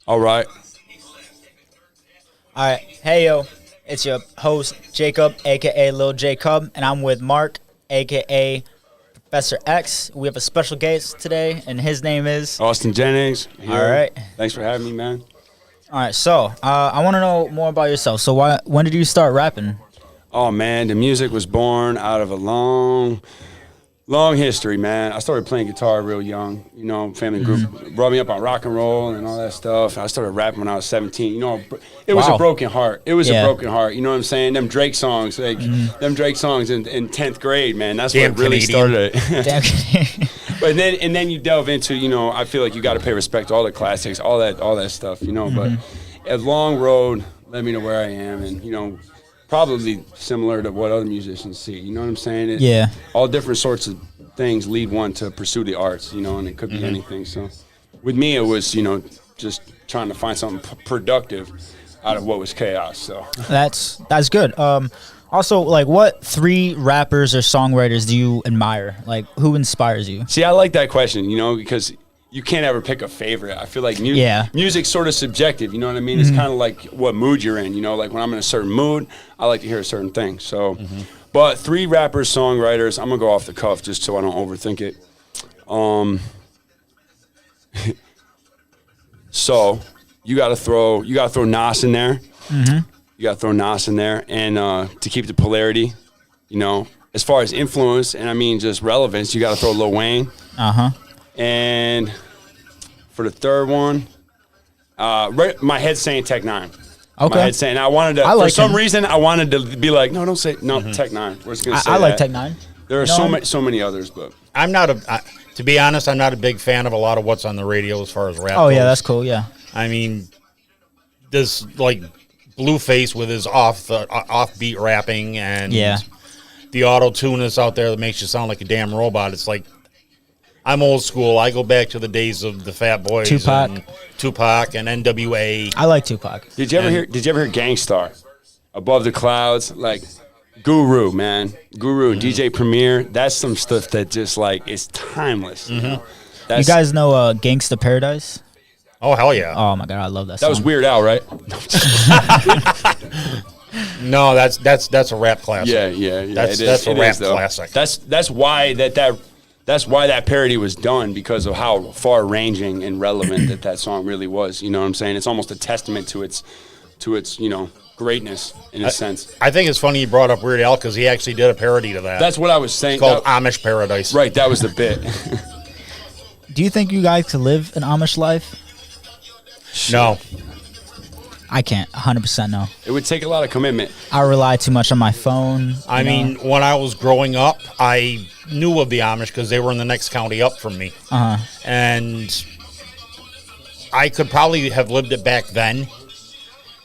All right. All right. Hey, yo. It's your host, Jacob, a.k.a. Lil Jacob, and I'm with Mark, a.k.a. Professor X. We have a special guest today, and his name is... Austin Jennings. Here. All right. Thanks for having me, man. All right, so I want to know more about yourself. So when did you start rapping? Oh, man, the music was born out of a long history, man. I started playing guitar real young. You know, family group brought me up on rock and roll and all that stuff. I started rapping when I was 17. You know, it was a broken heart. It was a broken heart. You know what I'm saying? Them Drake songs, in 10th grade, man. That's what really started it. But then you delve into, you know, I feel like you got to pay respect to all the classics, all that stuff, you know. But a long road led me to where I am, and you know, probably similar to what other musicians see. You know what I'm saying? All different sorts of things lead one to pursue the arts, you know, and it could be anything. So with me, it was, you know, just trying to find something productive out of what was chaos. So that's good. Also, like, what 3 rappers or songwriters do you admire? Like, who inspires you? See, I like that question, you know, because you can't ever pick a favorite. I feel like music's sort of subjective, you know what I mean? It's kind of like what mood you're in, you know? Like when I'm in a certain mood, I like to hear a certain thing. So, but 3 rappers, songwriters, I'm going to go off the cuff just so I don't overthink it. So, you got to throw Nas in there. You got to throw Nas in there, and to keep the polarity, you know, as far as influence, and I mean just relevance, you got to throw Lil Wayne. And for the third one, my head's saying Tech 9. Okay. My head's saying I wanted to. For some reason, I wanted to be like, no, don't say Tech 9. We're just gonna say I like Tech 9. There are so many others, but I'm not to be honest, I'm not a big fan of a lot of what's on the radio as far as rap. Oh yeah, that's cool. Yeah. I mean, this like Blueface with his offbeat rapping and the auto tune that's out there that makes you sound like a damn robot. It's like, I'm old school. I go back to the days of the Fat Boys, Tupac and NWA. I like Tupac. Did you ever hear Gangstar? Above the Clouds, like Guru, man. Guru, DJ Premier. That's some stuff that just like is timeless. You guys know Gangsta Paradise? Oh hell yeah! Oh my god, I love that song. That was Weird Al, right? No, that's a rap classic. Yeah. That's a rap classic. That's why that parody was done, because of how far-ranging and relevant that song really was. You know what I'm saying? It's almost a testament to its you know, greatness in a sense. I think it's funny you brought up Weird Al because he actually did a parody to that. That's what I was saying. It's called Amish Paradise. Right, that was the bit. Do you think you guys could live an Amish life? No. I can't. 100% no. It would take a lot of commitment. I rely too much on my phone. I mean, when I was growing up, I knew of the Amish because they were in the next county up from me. And I could probably have lived it back then.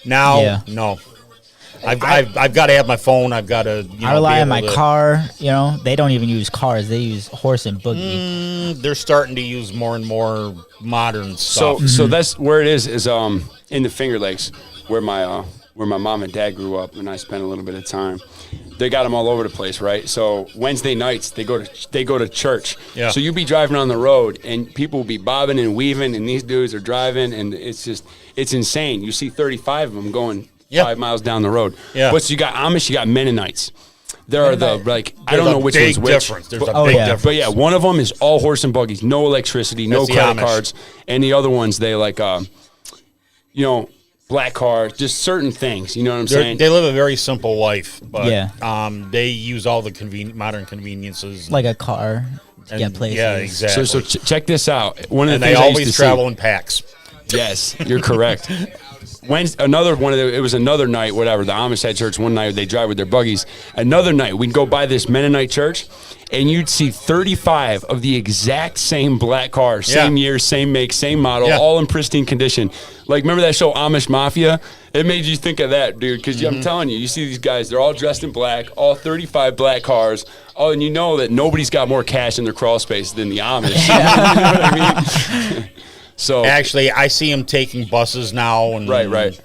Now, no. I've got to have my phone. I've got to. I rely on my car. You know, they don't even use cars. They use horse and buggy. They're starting to use more and more modern stuff. So that's where it is in the Finger Lakes, where my mom and dad grew up, and I spent a little bit of time. They got them all over the place, right? So Wednesday nights they go to church. Yeah. So you be driving on the road, and people will be bobbing and weaving, and these dudes are driving, and it's insane. You see 35 of them going 5 miles down the road. Yeah. But you got Amish, you got Mennonites. There are I don't know which one's which. There's a big difference. But yeah, one of them is all horse and buggies, no electricity, no credit cards, and the other ones they like, you know, black cars, just certain things. You know what I'm saying? They live a very simple life, but they use all the modern conveniences, like a car to get places. Yeah, exactly. So check this out. One of the they things always travel in packs. Yes, you're correct. It was another night, whatever. The Amish had church one night. They drive with their buggies. Another night, we'd go by this Mennonite church, and you'd see 35 of the exact same black cars, same year, same make, same model, all in pristine condition. Like, remember that show Amish Mafia? It made you think of that, dude, because I'm telling you, you see these guys, they're all dressed in black, all 35 black cars, and you know that nobody's got more cash in their crawl space than the Amish. You know what I mean? So actually, I see them taking buses now, and right,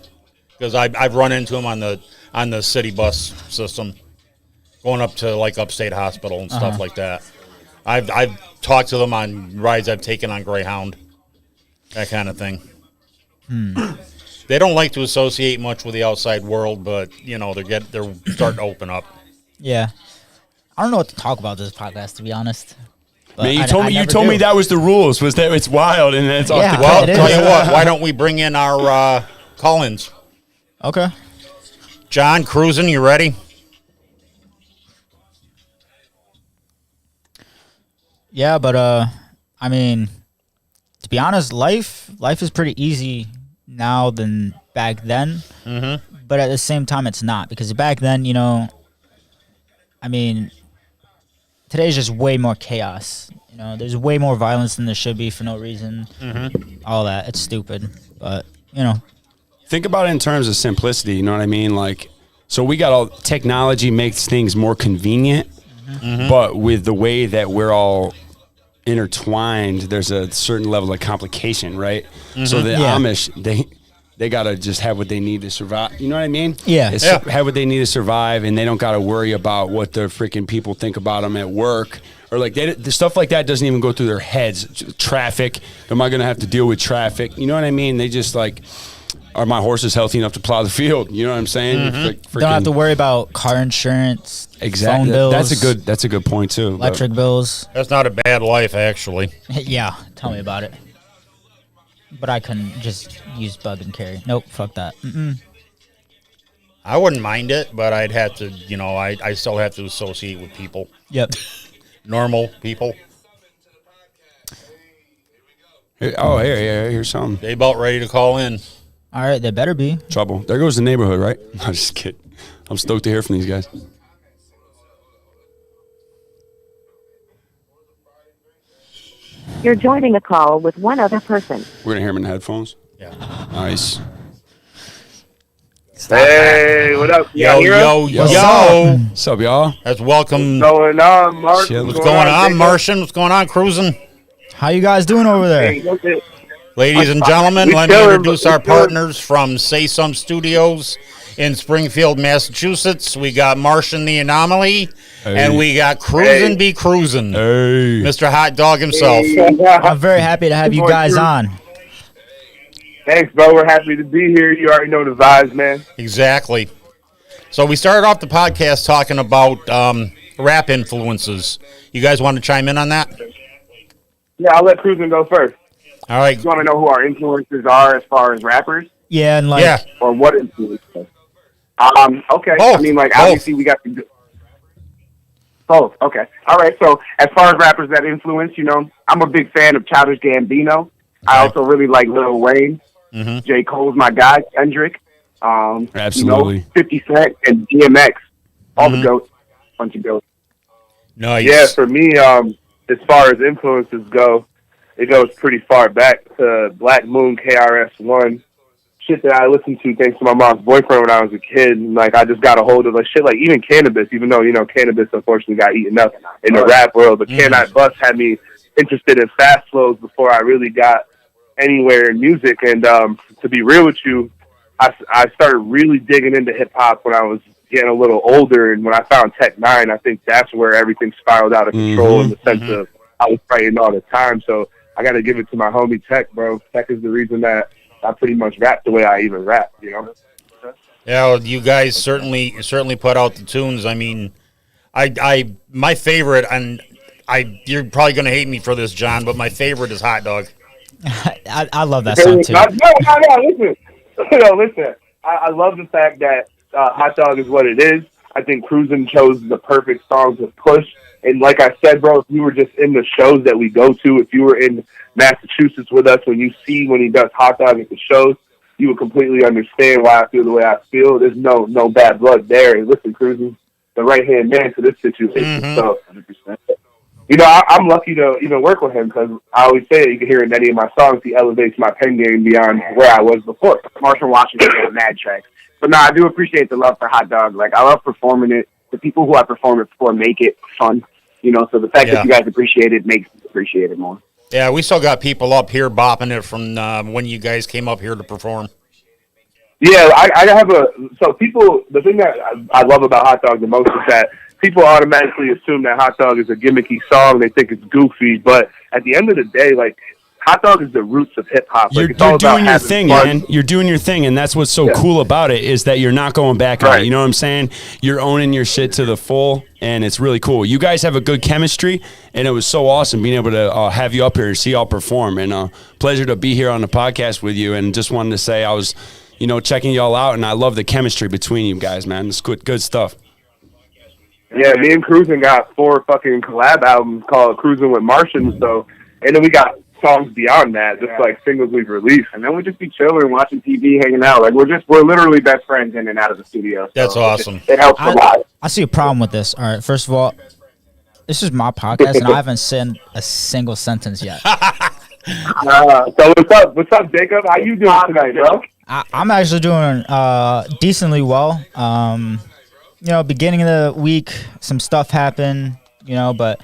because I've run into them on the city bus system, going up to like Upstate Hospital and stuff like that. I've talked to them on rides I've taken on Greyhound, that kind of thing. They don't like to associate much with the outside world, but they're starting to open up. Yeah. I don't know what to talk about this podcast, to be honest. But Man, I you told me that was the rules. Was that it's wild and it's off the Well, it tell is. you what, why don't we bring in our call-ins? Okay. John, cruising, you ready? Yeah, but I mean, to be honest, life is pretty easy now than back then. Mm-hmm. But at the same time, it's not, because back then, I mean, today's just way more chaos. There's way more violence than there should be for no reason. Mm-hmm. All that, it's stupid. But Think about it in terms of simplicity. You know what I mean? Like, so we got all technology makes things more convenient, but with the way that we're all intertwined, there's a certain level of complication, right? So the Amish, they gotta just have what they need to survive. You know what I mean? Yeah. Have what they need to survive, and they don't gotta worry about what the freaking people think about them at work, or like the stuff like that doesn't even go through their heads. Traffic, am I gonna have to deal with traffic? You know what I mean? They just like, are my horses healthy enough to plow the field? You know what I'm saying? Don't have to worry about car insurance, exactly. phone bills. That's a good point too. Electric bills. That's not a bad life, actually. Yeah, tell me about it. But I couldn't just use bug and carry. Nope, fuck that. I wouldn't mind it, but I'd have to, I still have to associate with people. Yep. Normal people. Here's something. They about ready to call in. All right, they better be. Trouble. There goes the neighborhood, right? I'm just kidding. I'm stoked to hear from these guys. You're joining a call with one other person. We're gonna hear them in the headphones. Yeah. Nice. Hey, what up? Yo. What's up, y'all? That's welcome. What's going on, Mark? Chilling. What's going on, Martian? What's going on, cruising? How you guys doing over there? Hey, look at- Ladies and gentlemen, We let me chilling, introduce we our chilling. partners from Say Some Studios in Springfield, Massachusetts. We got Martian the Anomaly, and we got Cruisin' Be Cruisin', Hey. Mr. Hot Dog himself. I'm very happy to have you guys on. Thanks, bro. We're happy to be here. You already know the vibes, man. Exactly. So we started off the podcast talking about rap influences. You guys want to chime in on that? Yeah, I'll let Cruisin' go first. All right. You want to know who our influencers are as far as rappers? Yeah, and like, Yeah. Or what influencers? Okay. Both. I mean, like, Both. obviously we got the... Both. Okay. All right. So as far as rappers that influence, I'm a big fan of Childish Gambino. I also really like Lil Wayne. J. Cole's my guy, Kendrick. Absolutely. 50 Cent and DMX. All the goats. Bunch of goats. Nice. Yeah, for me, as far as influences go, it goes pretty far back to Black Moon, KRS-One, shit that I listened to thanks to my mom's boyfriend when I was a kid. And, like, I just got a hold of like shit like even Cannabis, even though, Cannabis unfortunately got eaten up in the rap world. But Can I Bust had me interested in fast flows before I really got anywhere in music. And to be real with you, I started really digging into hip-hop when I was getting a little older. And when I found Tech Nine, I think that's where everything spiraled out of control in the sense of I was writing all the time. So I got to give it to my homie Tech, bro. Tech is the reason that I pretty much rap the way I even rap, Yeah, well, you guys certainly put out the tunes. I mean, my favorite, and you're probably going to hate me for this, John, but my favorite is Hot Dog. I love that song too. No, listen. I love the fact that Hot Dog is what it is. I think Cruisin' chose the perfect song to push. And like I said, bro, if you were just in the shows that we go to, if you were in Massachusetts with us, when he does Hot Dog at the shows, you would completely understand why I feel the way I feel. There's no bad blood there. And listen, Cruisin's the right-hand man to this situation. So, I'm lucky to even work with him because I always say it, you can hear in many of my songs, he elevates my pen game beyond where I was before. Marshall Washington got mad tracks. But no, I do appreciate the love for Hot Dog. Like, I love performing it. The people who I perform it for make it fun. So the fact that you guys appreciate it makes me appreciate it more. Yeah, we still got people up here bopping it from when you guys came up here to perform. Yeah, I have the thing that I love about Hot Dog the most is that people automatically assume that Hot Dog is a gimmicky song. They think it's goofy. But at the end of the day, like, Hot Dog is the roots of hip hop. You're It's all about doing your having thing, fun. man. You're doing your thing, and that's what's so cool about it is that you're not going back on it. Right. You know what I'm saying? You're owning your shit to the full, and it's really cool. You guys have a good chemistry, and it was so awesome being able to have you up here and see y'all perform. And pleasure to be here on the podcast with you. And just wanted to say I was, checking y'all out, and I love the chemistry between you guys, man. It's good stuff. Yeah, me and Cruising got 4 fucking collab albums called Cruising with Martians. So, and then we got songs beyond that, just like singles we've released. And then we just be chilling, watching TV, hanging out. Like we're literally best friends in and out of the studio. So That's awesome. It helps a lot. I see a problem with this. All right, first of all, this is my podcast, and I haven't said a single sentence yet. So what's up? What's up, Jacob? How you doing tonight, bro? I'm actually doing decently well. Beginning of the week, some stuff happened, but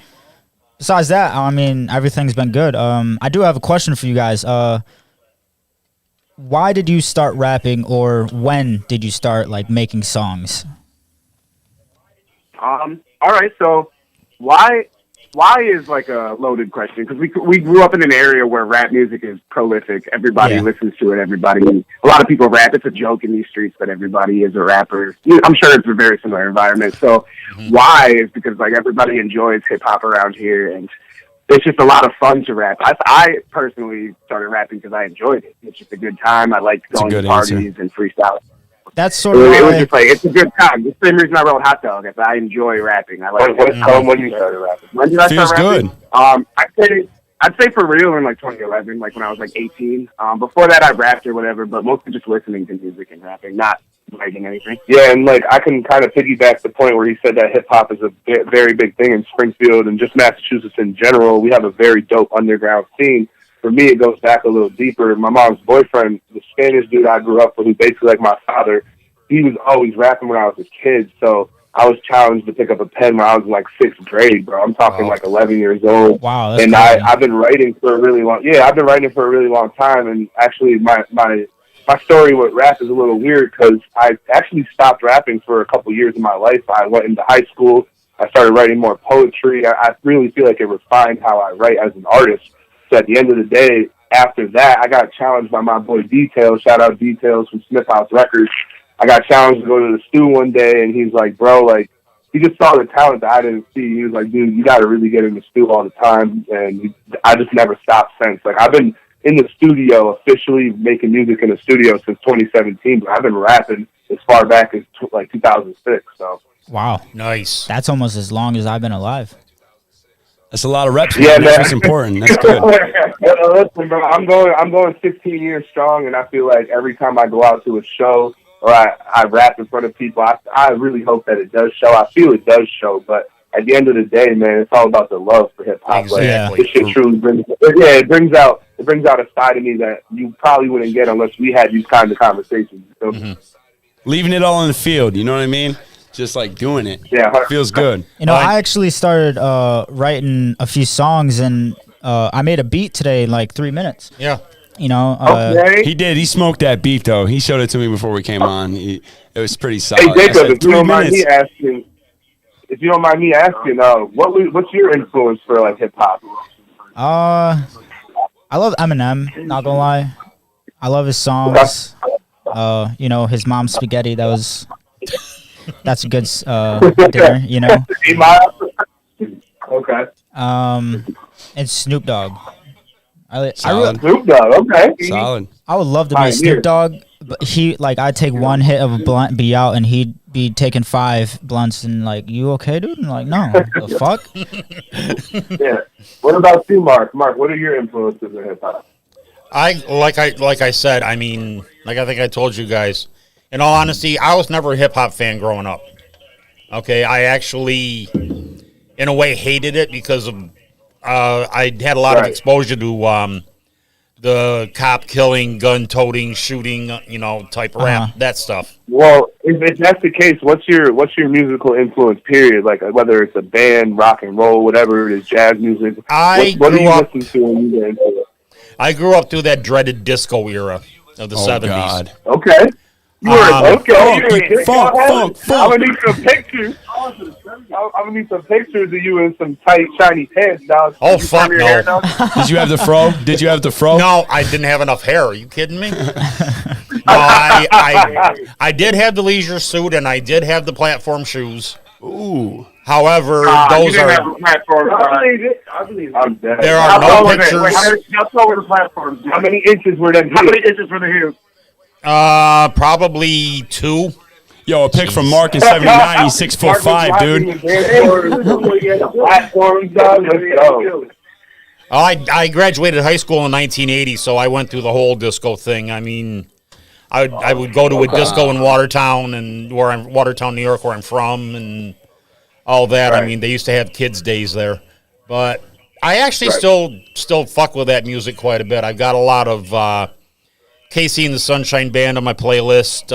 besides that, I mean, everything's been good. I do have a question for you guys. Why did you start rapping, or when did you start, making songs? All right, so why is like a loaded question, because we grew up in an area where rap music is prolific. Everybody listens to it. A lot of people rap. It's a joke in these streets, but everybody is a rapper. I'm sure it's a very similar environment. So why is because everybody enjoys hip hop around here, and it's just a lot of fun to rap. I personally started rapping because I enjoyed it. It's just a good time. I liked going to parties and freestyling. That's sort of it was just it's a good time. The same reason I wrote Hot Dog is I enjoy rapping. I like When you started rapping? When did I Feels start rapping? good. I'd say for real in 2011, when I was 18. Before that I rapped or whatever, but mostly just listening to music and rapping, not writing anything. Yeah, and I can kind of piggyback the point where he said that hip hop is a very big thing in Springfield and just Massachusetts in general. We have a very dope underground scene. For me, it goes back a little deeper. My mom's boyfriend, the Spanish dude I grew up with, who's basically like my father, he was always rapping when I was a kid. So I was challenged to pick up a pen when I was in 6th grade, bro. I'm talking 11 years old. Wow, that's and crazy. I've been writing for a really long. Yeah, I've been writing for a really long time. And actually, my story with rap is a little weird because I actually stopped rapping for a couple years in my life. I went into high school. I started writing more poetry. I really feel like it refined how I write as an artist. So at the end of the day, after that, I got challenged by my boy Details. Shout out Details from Smith House Records. I got challenged to go to the stew one day, and he's like, bro, he just saw the talent that I didn't see. He was like, dude, you got to really get in the stew all the time. And I just never stopped since. I've been in the studio, officially making music in the studio since 2017, but I've been rapping as far back as 2006. So Wow. Nice. That's almost as long as I've been alive. That's a lot of reps. Yeah, man. That's man. what's important. That's good. Listen, bro, I'm going 16 years strong, and I feel like every time I go out to a show or I rap in front of people, I really hope that it does show. I feel it does show, but at the end of the day, man, it's all about the love for hip hop. Exactly. This shit truly it brings out a side of me that you probably wouldn't get unless we had these kinds of conversations. So, Leaving it all in the field. You know what I mean? Just doing it. Yeah, Feels good. I actually started writing a few songs, and I made a beat today in 3 minutes. Yeah. okay. He did. He smoked that beat, though. He showed it to me before we came on. It was pretty solid. Hey, I Jacob, said, if you 3 don't mind minutes. me asking, what's your influence for hip hop? I love Eminem, not gonna lie. I love his songs. His mom's spaghetti, that's a good dinner, Okay. And Snoop Dogg. Solid. Snoop Dogg, okay. Solid. I would love to be Pioneer. Snoop Dogg, but I'd take one hit of a blunt, be out, and he'd be taking 5 blunts and you okay, dude? And no, the fuck? Yeah. What about you, Mark? Mark, what are your influences in hip hop? Like I said, I mean, I think I told you guys, in all honesty, I was never a hip hop fan growing up. Okay, I actually, in a way, hated it because of I had a lot of exposure to the cop killing, gun toting, shooting, type rap, that stuff. Well, if that's the case, what's your musical influence? Period. Whether it's a band, rock and roll, whatever it is, jazz music. What do you listen to when you get into it? I grew up through that dreaded disco era of the 70s. God. Okay. You were okay. Funk. I'm gonna need some pictures. gonna need some pictures of you in some tight, shiny pants, dog. Oh, fuck no. Hair, dog? Did you have the fro? Did you have the fro? No, I didn't have enough hair. Are you kidding me? No, I did have the leisure suit and I did have the platform shoes. Ooh. However, You those didn't have are a platform. I believe it. I believe it. I'm dead. there How are no tall were they? pictures. Wait, how tall were the platforms? How many inches were them? How many inches were the heels? Probably 2. Yo, a pic from Mark in '79. He's 6'5", dude. Platforms, dog. Let's go. I graduated high school in 1980, so I went through the whole disco thing. I mean, I would go to a disco in Watertown Watertown, New York, where I'm from, and all that. Right. I mean, they used to have kids' days there, but I actually still fuck with that music quite a bit. I've got a lot of Casey and the Sunshine Band on my playlist.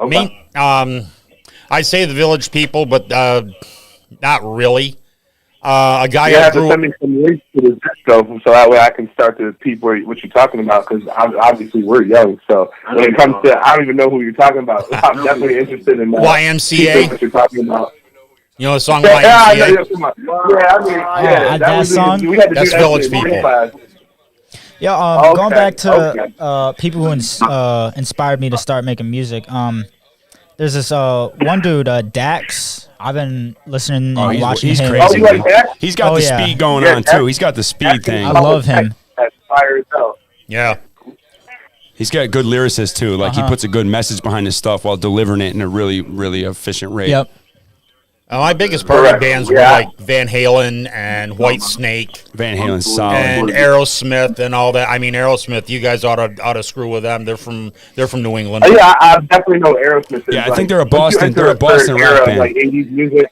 Okay. I'd say the Village People, but not really. A guy You I have to grew send me some links to the disco so that way I can start to peep what you're talking about because obviously we're young. So when it comes to, I don't even know who you're talking about. I'm definitely interested in YMCA. what you're talking about. You know the song Yeah, I know, YMCA? that song? We had to That's do that Village in People. class. Yeah, Okay, going back to okay. people who inspired me to start making music. There's this one dude, Dax. I've been listening and watching he's him. crazy. Oh, you like that? He's got Oh, the yeah. speed going Yeah, on too. He's got the speed thing. I love him. That's fire as hell. Yeah. He's got good lyricist too. Like he puts a good message behind his stuff while delivering it in a really, really efficient rate. Yep. My biggest party Correct. bands were Yeah. like Van Halen and White Snake Van Halen's solid. and Aerosmith and all that. I mean, Aerosmith, you guys ought to screw with them. They're from New England. Oh, yeah, I definitely know Aerosmith. Yeah, I like, think they're a once you Boston- enter they're a certain Boston era rock of, band. like 80s music.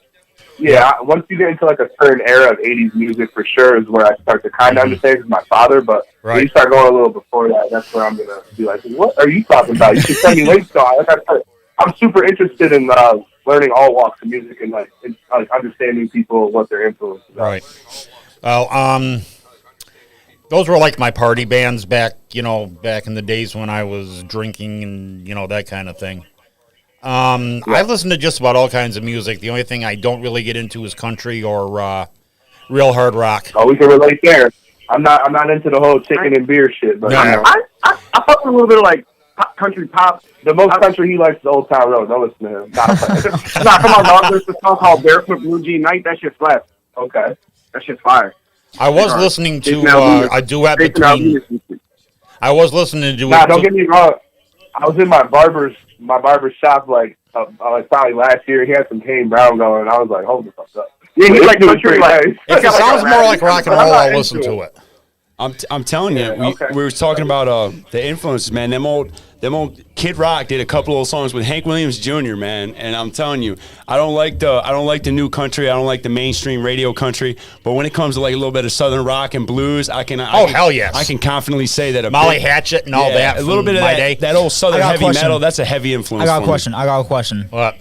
Yeah, once you get into like a certain era of 80s music, for sure, is where I start to kind of understand. Because my father, but when you start going a little before that, that's where I'm gonna be like, "What are you talking about? You should send me links." So, like I said, I'm super interested in learning all walks of music and like understanding people, what their influences are. Right. Well, those were like my party bands back in the days when I was drinking and that kind of thing. I've listened to just about all kinds of music. The only thing I don't really get into is country or real hard rock. Oh, we can relate there. I'm not into the whole chicken and beer shit, but No. you know, I fuck with a little bit of like country pop. the most country he likes is Old Town Road. Don't listen to him. Nah, come on, dog. There's a song called Barefoot Blue Jean Night. That shit slaps. Okay. That shit's fire. I was listening to Jason Aldean. a duet Jason between. Aldean. I was listening to a duet. Nah, don't get me wrong. I was in my barber's shop like probably last year. He had some Kane Brown going. I was like, hold the fuck up. Yeah, he's like This dude's country, pretty like- nice. If it sounds more like rock and I'm roll, not I'll into listen it. to it. I'm telling you, okay. we were talking about the influences, man. Them old Kid Rock did a couple of songs with Hank Williams Jr., man, and I'm telling you, I don't like the new country, I don't like the mainstream radio country, but when it comes to like a little bit of southern rock and blues, I can hell yes. I can confidently say that Molly Hatchet and all that. a little bit of my that, day. that old southern I got a heavy question. metal, that's a heavy influence. I got a for question. me. I got a question. What?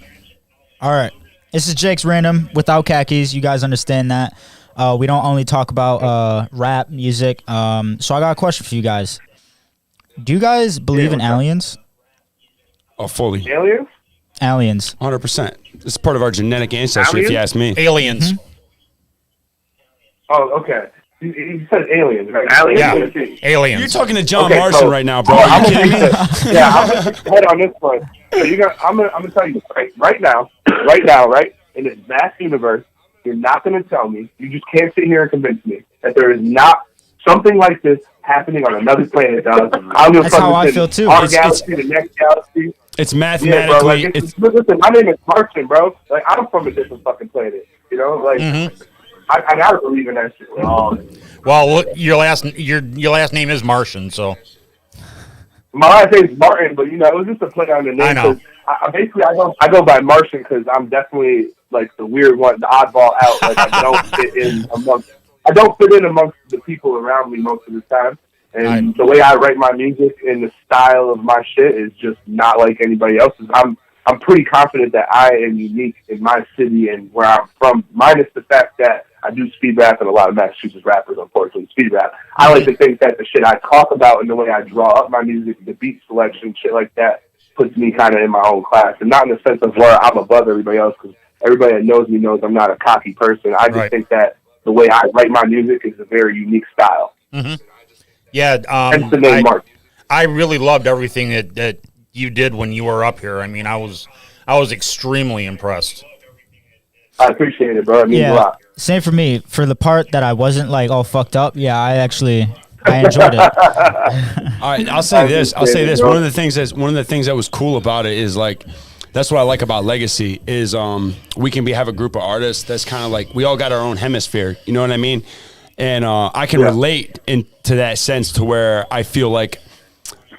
All right. This is Jake's Random without khakis. You guys understand that. We don't only talk about rap music. So I got a question for you guys. Do you guys believe in aliens? Oh, fully, Aliens? Aliens. 100%. It's part of our genetic ancestry, if you ask me. Aliens. Oh, okay. You said aliens, right? Aliens. Yeah. Aliens. You're talking to John Okay, Marson so- right now, bro. Are you kidding me? Yeah, I'm gonna put your head on this one. So I'm gonna tell you right now, right in this vast universe, you're not gonna tell me. You just can't sit here and convince me that there is not something like this happening on another planet, dog. That's how I feel, too. Our It's- galaxy, the next galaxy. It's Yeah, bro. mathematically, Like, it's listen, my name is Martian, bro. Like, I'm from a different fucking planet. You know, like I gotta believe in that shit. Well, look, your last name is Martian, so My last name's Martin, but you know, it was just a play on the name. I know. 'Cause basically, I go by Martian because I'm definitely like the weird one, the oddball out. Like I don't fit in amongst the people around me most of the time. And the way I write my music and the style of my shit is just not like anybody else's. I'm pretty confident that I am unique in my city and where I'm from, minus the fact that I do speed rap and a lot of Massachusetts rappers, unfortunately, speed rap. I like to think that the shit I talk about and the way I draw up my music, the beat selection, shit like that, puts me kind of in my own class. And not in the sense of where I'm above everybody else, because everybody that knows me knows I'm not a cocky person. I just think that the way I write my music is a very unique style. Mm-hmm. Yeah, hence the name Mark. I really loved everything that you did when you were up here. I mean, I was extremely impressed. I appreciate it, bro. It means a lot. Same for me. For the part that I wasn't like all fucked up, I enjoyed it. All right, I'll say this. One of the things that was cool about it is like, that's what I like about Legacy is we can have a group of artists that's kind of like we all got our own hemisphere. You know what I mean? And I can relate into that sense to where I feel like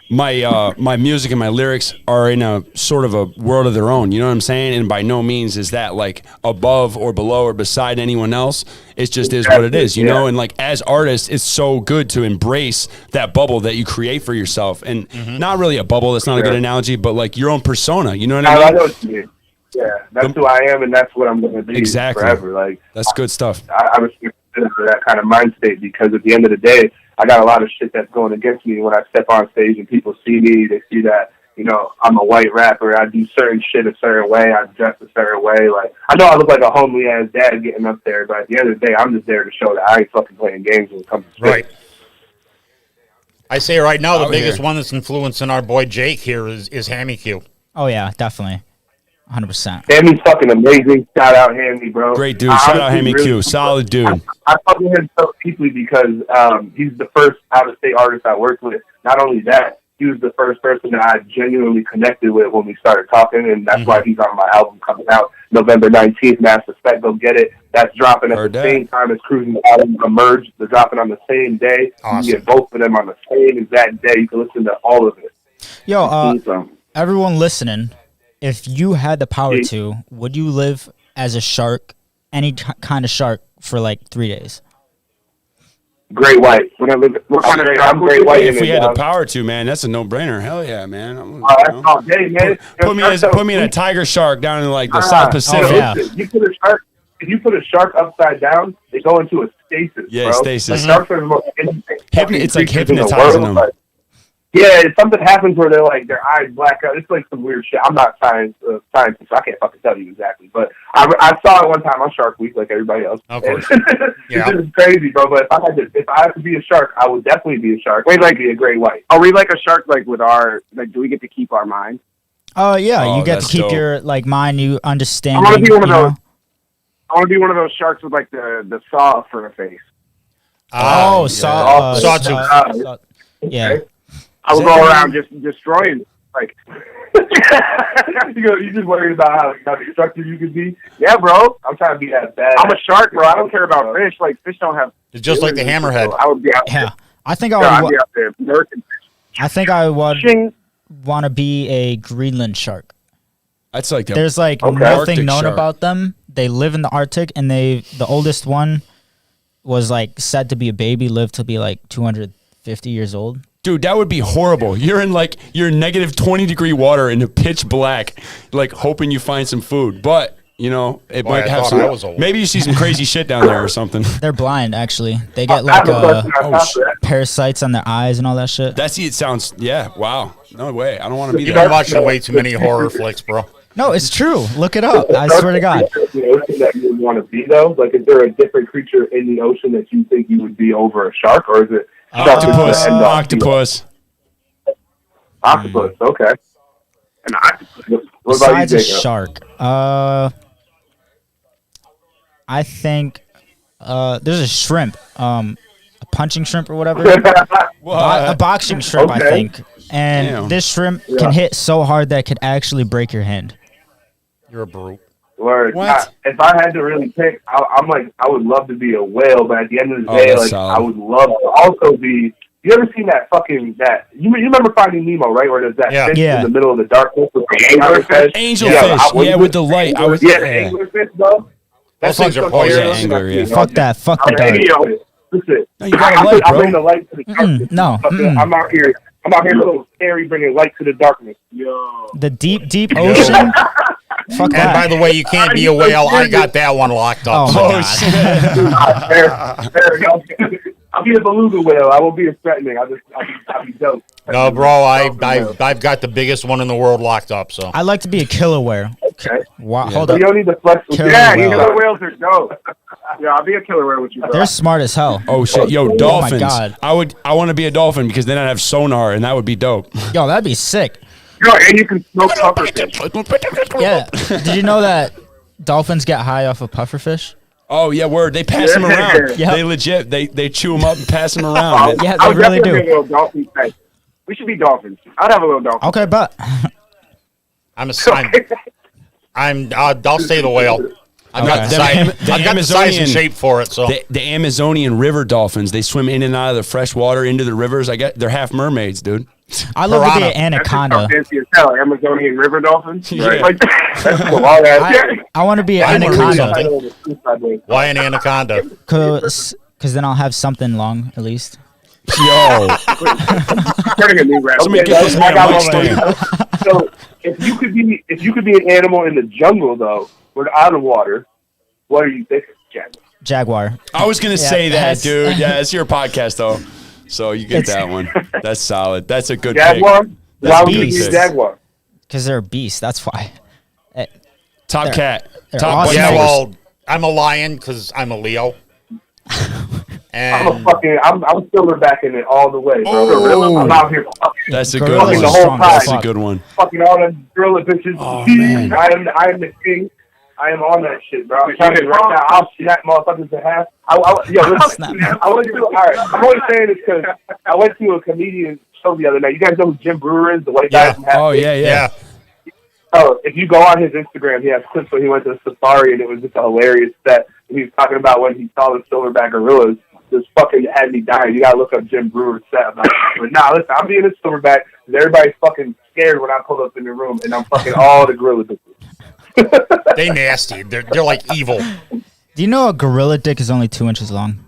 my music and my lyrics are in a sort of a world of their own. You know what I'm saying? And by no means is that like above or below or beside anyone else. It just is what it is, you know? And like as artists, it's so good to embrace that bubble that you create for yourself. And not really a bubble, that's not a good analogy, but like your own persona. You know what I mean? I know what you mean. Yeah, that's who I am, and that's what I'm going to be forever. Like that's good stuff. I respect that kind of mind state because at the end of the day, I got a lot of shit that's going against me when I step on stage and people see me. They see that, you know, I'm a white rapper. I do certain shit a certain way. I dress a certain way. Like, I know I look like a homely ass dad getting up there, but at the end of the day, I'm just there to show that I ain't fucking playing games when it comes to shit. Right. I say right now, the biggest one that's influencing our boy Jake here is Hammy Q. Oh yeah, definitely. 100%. Hammy's fucking amazing. Shout out Hammy, bro. Great dude. Shout out Hammy Q. Solid dude. I fuck with him so deeply because he's the first out-of-state artist I worked with. Not only that, he was the first person that I genuinely connected with when we started talking, and that's why he's on my album coming out November 19th, Mass Respect, go get it. That's dropping at the same time as Cruising album Emerge. They're dropping on the same day. Awesome. You can get both of them on the same exact day. You can listen to all of it. Yo, everyone listening, if you had the power to, would you live as a shark, any kind of shark, for like 3 days? Great white. I'm great white. If we had the power to, man, that's a no-brainer. Hell yeah, man. That's all day, man. Put me in a tiger shark down in like the South Pacific. If you put a shark upside down, they go into a stasis. Yeah, bro. stasis. Like, sharks are the most It's like hypnotizing them. Yeah, something happens where they're like their eyes black out. It's like some weird shit. I'm not scientist, so I can't fucking tell you exactly. But I saw it one time on Shark Week, like everybody else. Of course. Yeah, this is crazy, bro. But if I had to be a shark, I would definitely be a shark. We'd like be a great white. Are we like a shark? Like with our do we get to keep our mind? Yeah, you get to keep your like mind. You understand. I want to be one of those. I want to be one of those sharks with like the saw for a face. Sawtooth. Yeah. I would go around just destroying, like. You just worried about how destructive you could be? Yeah, bro. I'm trying to be that bad. I'm a shark, bro. I don't care about fish. Like, fish don't have. It's just like the hammerhead. I would be out there. I think I would. Be out there lurking. I think I would want to be a Greenland shark. That's like there's like nothing known about them. They live in the Arctic, and the oldest one was like said to be a baby, lived to be like 250 years old. Dude, that would be horrible. You're in like negative 20-degree water in the pitch black, like hoping you find some food. But you know, it might have some. Maybe you see some crazy shit down there or something. They're blind, actually. They get like parasites on their eyes and all that shit. It sounds. Yeah. Wow. No way. I don't want to be there. You've been watching way too many horror flicks, bro. No, it's true. Look it up. I swear to God. The ocean that you would want to be though, like, is there a different creature in the ocean that you think you would be over a shark, or is it? Octopus. Octopus. Okay. An octopus. What Besides a shark, I think there's a shrimp, a punching shrimp or whatever, a boxing shrimp, I think. And this shrimp can hit so hard that it could actually break your hand. You're a brute. Word. If I had to really pick, I would love to be a whale, but at the end of the day, like, I would love to also be. You ever seen you remember Finding Nemo, right? Where there's that fish in the middle of the darkness with the anglerfish? Angelfish. With the light. Anglerfish, though. Those things are poison. Fuck that. Fuck the dark. Listen, no, you got a light, bro. I bring the light to the darkness. No. I'm out here a little scary, bringing light to the darkness. Yo. The deep ocean. Fuck that. And by the way, you can't be a whale. I got that one locked up. Oh shit. I'll be a beluga whale. I won't be a threatening. I'll be dope. No, bro, I've got the biggest one in the world locked up. So I'd like to be a killer whale. Okay. Wow, Yeah. hold So up. you don't need to flex with Killer Yeah, whale. killer whales are dope. Yeah, I'll be a killer whale with you, bro. They're smart as hell. Oh shit, yo, dolphins. God. I want to be a dolphin because then I'd have sonar and that would be dope. Yo, that'd be sick. Yo, and you can smoke pufferfish. Yeah. Did you know that dolphins get high off of pufferfish? Oh yeah, word. They pass them around. Yep. They legit. They chew them up and pass them around. Yeah, I they would really definitely do. be a little dolphin type. We should be dolphins. I'd have a little dolphin. Okay, but I'll stay the whale. I've got the Okay. size, I've got the size and Amazonian- shape for it. So The Amazonian river dolphins. They swim in and out of the fresh water into the rivers. They're half mermaids, dude. I love to be Piranha. an That's just anaconda. how fancy as hell. Amazonian river dolphins. Yeah. Right? Like, that's cool. All that. I want to be an Why anaconda why an anaconda? because then I'll have something long at least. Yo, Starting a new rap. somebody get this I man got a mic one more. stand. So if you could be an animal in the jungle though, or out of water, what are you thinking, Jack? Jaguar. I was gonna say that, that's- dude. Yeah, it's your podcast though, so you get It's- that one. That's solid. That's a good Jaguar? pick. Why a would you good be beast. a pick. jaguar? Because they're a beast. That's why. Top cat. they're Top awesome. Yeah, white well, I'm a lion because I'm a Leo. And I'm silverback in it all the way, bro. Oh. I'm out here fucking, That's a good Gorillas one. are the whole strong as That's a fuck. good one. fucking all the gorilla bitches. Oh, man. I am the king. I am on that shit, bro. I'm trying to right now. I'll snap motherfuckers in half. Yo, listen. I went to. All right, I'm only saying this because I went to a comedian show the other night. You guys know who Jim Brewer is, the white guy from Half Oh Baked? yeah, yeah. yeah, Oh, if you go on his Instagram, he has clips where he went to a safari and it was just a hilarious set. He was talking about when he saw the silverback gorillas. Just fucking had me dying. You gotta look up Jim Brewer's set. I'm like, but nah, listen, I'm being a silverback. And everybody's fucking scared when I pull up in the room, and I'm fucking all the gorillas. they nasty. They're like evil. Do you know a gorilla dick is only 2 inches long?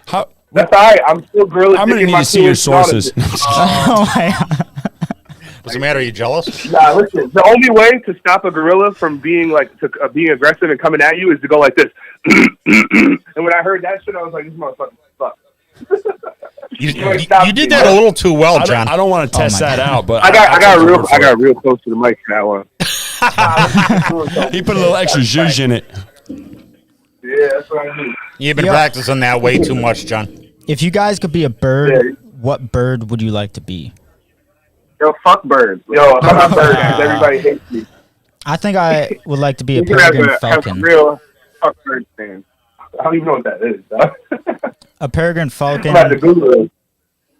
How, That's all right. I'm still gorilla. I'm gonna dicking need my to see your 2 inch daughter. sources. Oh my God. What's the matter? Are you jealous? Nah, listen. The only way to stop a gorilla from being being aggressive and coming at you is to go like this. And when I heard that shit, I was like, "This motherfucker fuck." You did that a little too well, John. I don't want to test my that out, but I got take your word for real close to the mic for that one. it. He put a little extra zhuzh in it. Yeah, that's what I do. You've been Yeah. practicing that way too much, John. If you guys could be a bird, Yeah. what bird would you like to be? Yo, fuck birds. Yo, I'm not birds because everybody hates me. I think I would like to be a You can have peregrine a falcon. real fuck bird fan. I don't even know what that is. Dog. A peregrine I'm about to falcon Google it.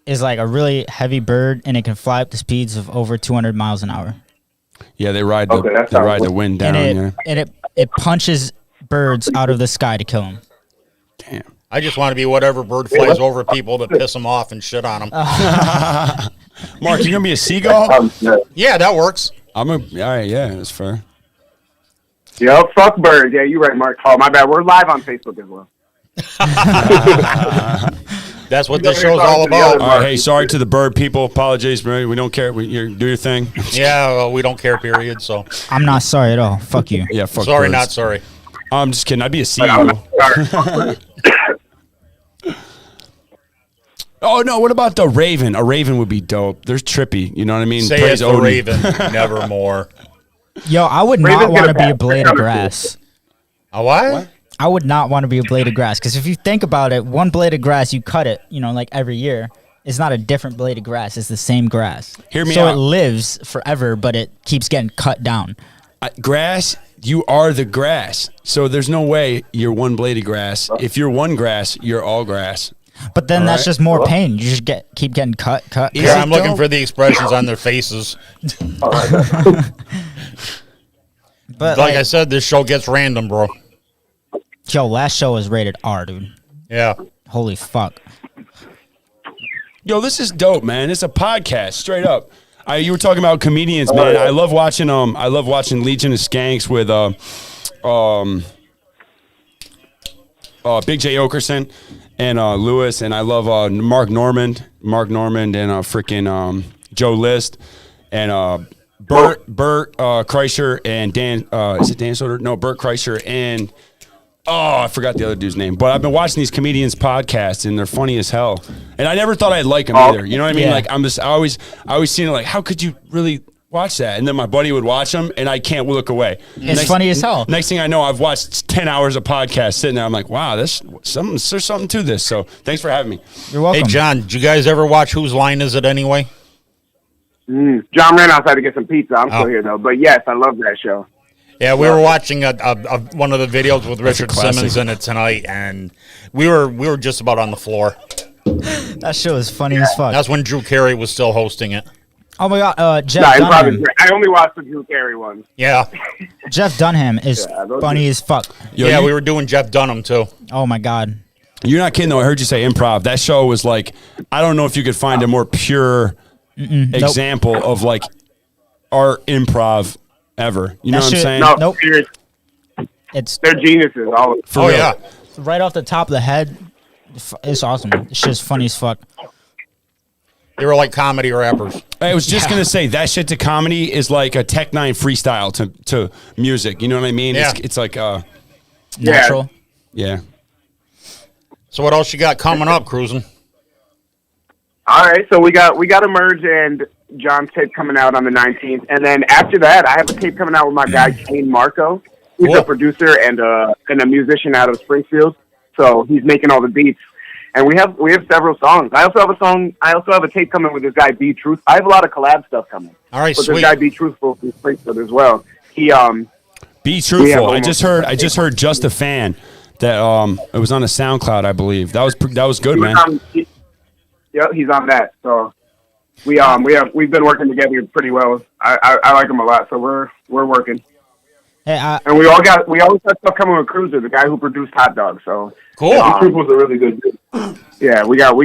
is like a really heavy bird, and it can fly up to speeds of over 200 miles an hour. Yeah, they ride Okay, that the sounds ride the cool. wind down. And it punches birds out of the sky to kill them. Damn. I just want to be whatever bird flies over people that piss them off and shit on them. Mark, you gonna be a seagull? Yeah, that works. All right. Yeah, that's fair. Yo, fuck birds. Yeah, you're right, Mark. Oh, my bad. We're live on Facebook as well. That's what this show's all about. All right. Hey, sorry to the bird people. Apologies, man. We don't care. You do your thing. Yeah, well, we don't care, period. So I'm not sorry at all. Fuck you. Yeah. Fuck sorry, birds. not sorry. I'm just kidding. I'd be a I'm seagull. sorry. Oh no! What about the raven? A raven would be dope. They're trippy. You know what I mean? Say Praise it's the Odin. raven, nevermore. Yo, I would Raven's not want to gonna be a pass. blade of grass. A what? I would not want to be a blade of grass because if you think about it, one blade of grass, you cut it, like every year. It's not a different blade of grass. It's the same grass. Hear me so out. it lives forever, but it keeps getting cut down. Grass, you are the grass. So there's no way you're one blade of grass. If you're one grass, you're all grass. But then All that's right. just more pain. You just keep getting cut. Is Yeah, it I'm looking though? for the expressions on their faces. But Like I said, this show gets random, bro. yo, last show was rated R, dude. Yeah. Holy fuck. Yo, this is dope, man. It's a podcast, straight up. You were talking about comedians, man. I love watching Legion of Skanks with Big J Okerson and Lewis, and I love Mark Normand and freaking Joe List and Bert Kreischer and Dan. Is it Dan Soder? No, Bert Kreischer and I forgot the other dude's name. But I've been watching these comedians' podcasts, and they're funny as hell. And I never thought I'd like them either. You know what I mean? Yeah. Like I always seen it like, how could you really watch that. And then my buddy would watch them, and I can't look away. It's funny as hell. Next thing I know, I've watched 10 hours of podcast sitting there. I'm like, wow, there's something to this. So thanks for having me. You're welcome. Hey, John, did you guys ever watch Whose Line Is It Anyway? John ran outside to get some pizza. I'm still here, though. But, yes, I love that show. Yeah, we were watching one of the videos with Richard classic. Simmons in it tonight, and we were just about on the floor. That show is funny as fuck. That's when Drew Carey was still hosting it. Oh my God, Jeff No, improv is Dunham. great. I only watched the Drew Carey ones. Yeah, Jeff Dunham is those funny as fuck. yeah, we were doing Jeff Dunham too. Oh my God. You're not kidding, though. I heard you say improv. That show was like, I don't know if you could find a more pure example of like art improv ever. You know That what I'm shit- saying? No, Nope. seriously, It's they're geniuses. All of them. For Oh real. yeah, right off the top of the head. It's awesome. It's just funny as fuck. they were like comedy rappers. I was just gonna say that shit to comedy is like a Tech Nine freestyle to music. You know what I mean? Yeah. It's like Natural. yeah. So what else you got coming up, cruising? All right, so we got Emerge and John's tape coming out on the 19th, and then after that, I have a tape coming out with my guy Kane Marco. He's Cool. a producer and a musician out of Springfield, so he's making all the beats. And we have several songs. I also have a tape coming with this guy B Truth. I have a lot of collab stuff coming. All right, With sweet. this guy B Truthful from Springfield as well. He Be truthful. Yeah, I just heard just a fan that it was on a SoundCloud, I believe. That was good, man. He's on that. So we've been working together pretty well. I like him a lot. So we're working. Hey, And we always got stuff coming with Cruiser, the guy who produced Hot Dog. So Cool. Truthful's a really good dude. yeah, we have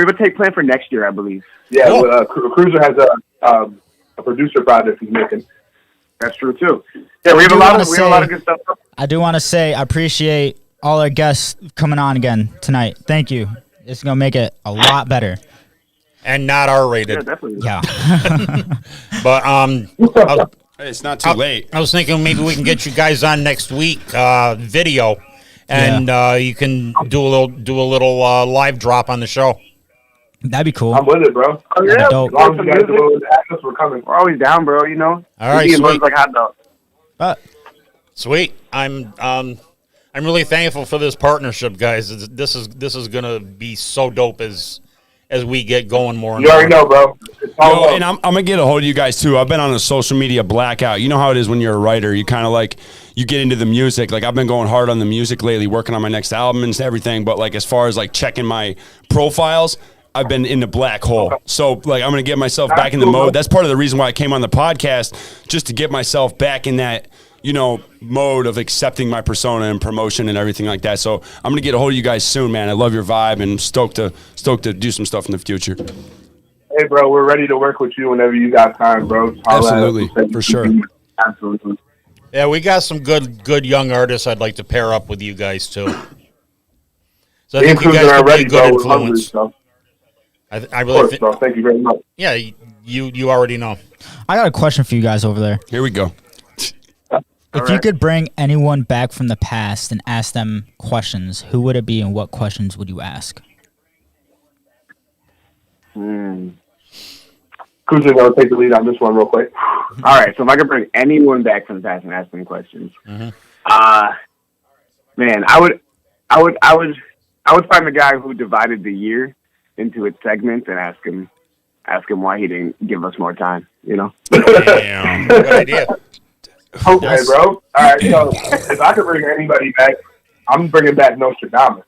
a tape plan for next year, I believe. Yeah, Cool. well, Cruiser has a producer project he's making. That's true too. Yeah, we have a lot of good stuff. I do want to say I appreciate all our guests coming on again tonight. Thank you. It's gonna make it a lot better. And not Yeah, R-rated. definitely. Yeah. But It's not too late. I was thinking maybe we can get you guys on next week, video, and you can do a little live drop on the show. That'd be cool. I'm with it, bro. Oh, yeah. Dope. As long as you guys will ask us, we're coming. We're always down, bro. You know. All right, We eat sweet. like Hot Dog. But Sweet. I'm really thankful for this partnership, guys. This is gonna be so dope as we get going more and You more. already know, bro. It's all Yo, love. and I'm gonna get a hold of you guys too. I've been on a social media blackout. You know how it is when you're a writer. You kind of like you get into the music. Like I've been going hard on the music lately, working on my next album and everything. But like as far as like checking my profiles, I've been in the black hole. So like I'm gonna get myself back in the mode. That's part of the reason why I came on the podcast, just to get myself back in that mode of accepting my persona and promotion and everything like that. So I'm gonna get a hold of you guys soon, man. I love your vibe and stoked to do some stuff in the future. Hey, bro, we're ready to work with you whenever you got time, bro. Just holla at us. Absolutely, for sure. Absolutely. Yeah, we got some good young artists I'd like to pair up with you guys too. So I Me and think you Cruiser guys are could be a ready, good bro. We're hungry, influence. so. I Of really course, think. bro. Thank you very much. Yeah, you already know. I got a question for you guys over there. Here we go. If you could bring anyone back from the past and ask them questions, who would it be and what questions would you ask? Cruiser's gonna take the lead on this one real quick. All right, so if I could bring anyone back from the past and ask them questions, man, I would find the guy who divided the year into its segments and ask him why he didn't give us more time. You know? Damn, good idea. Okay, bro. All right, so if I could bring anybody back, I'm bringing back Nostradamus.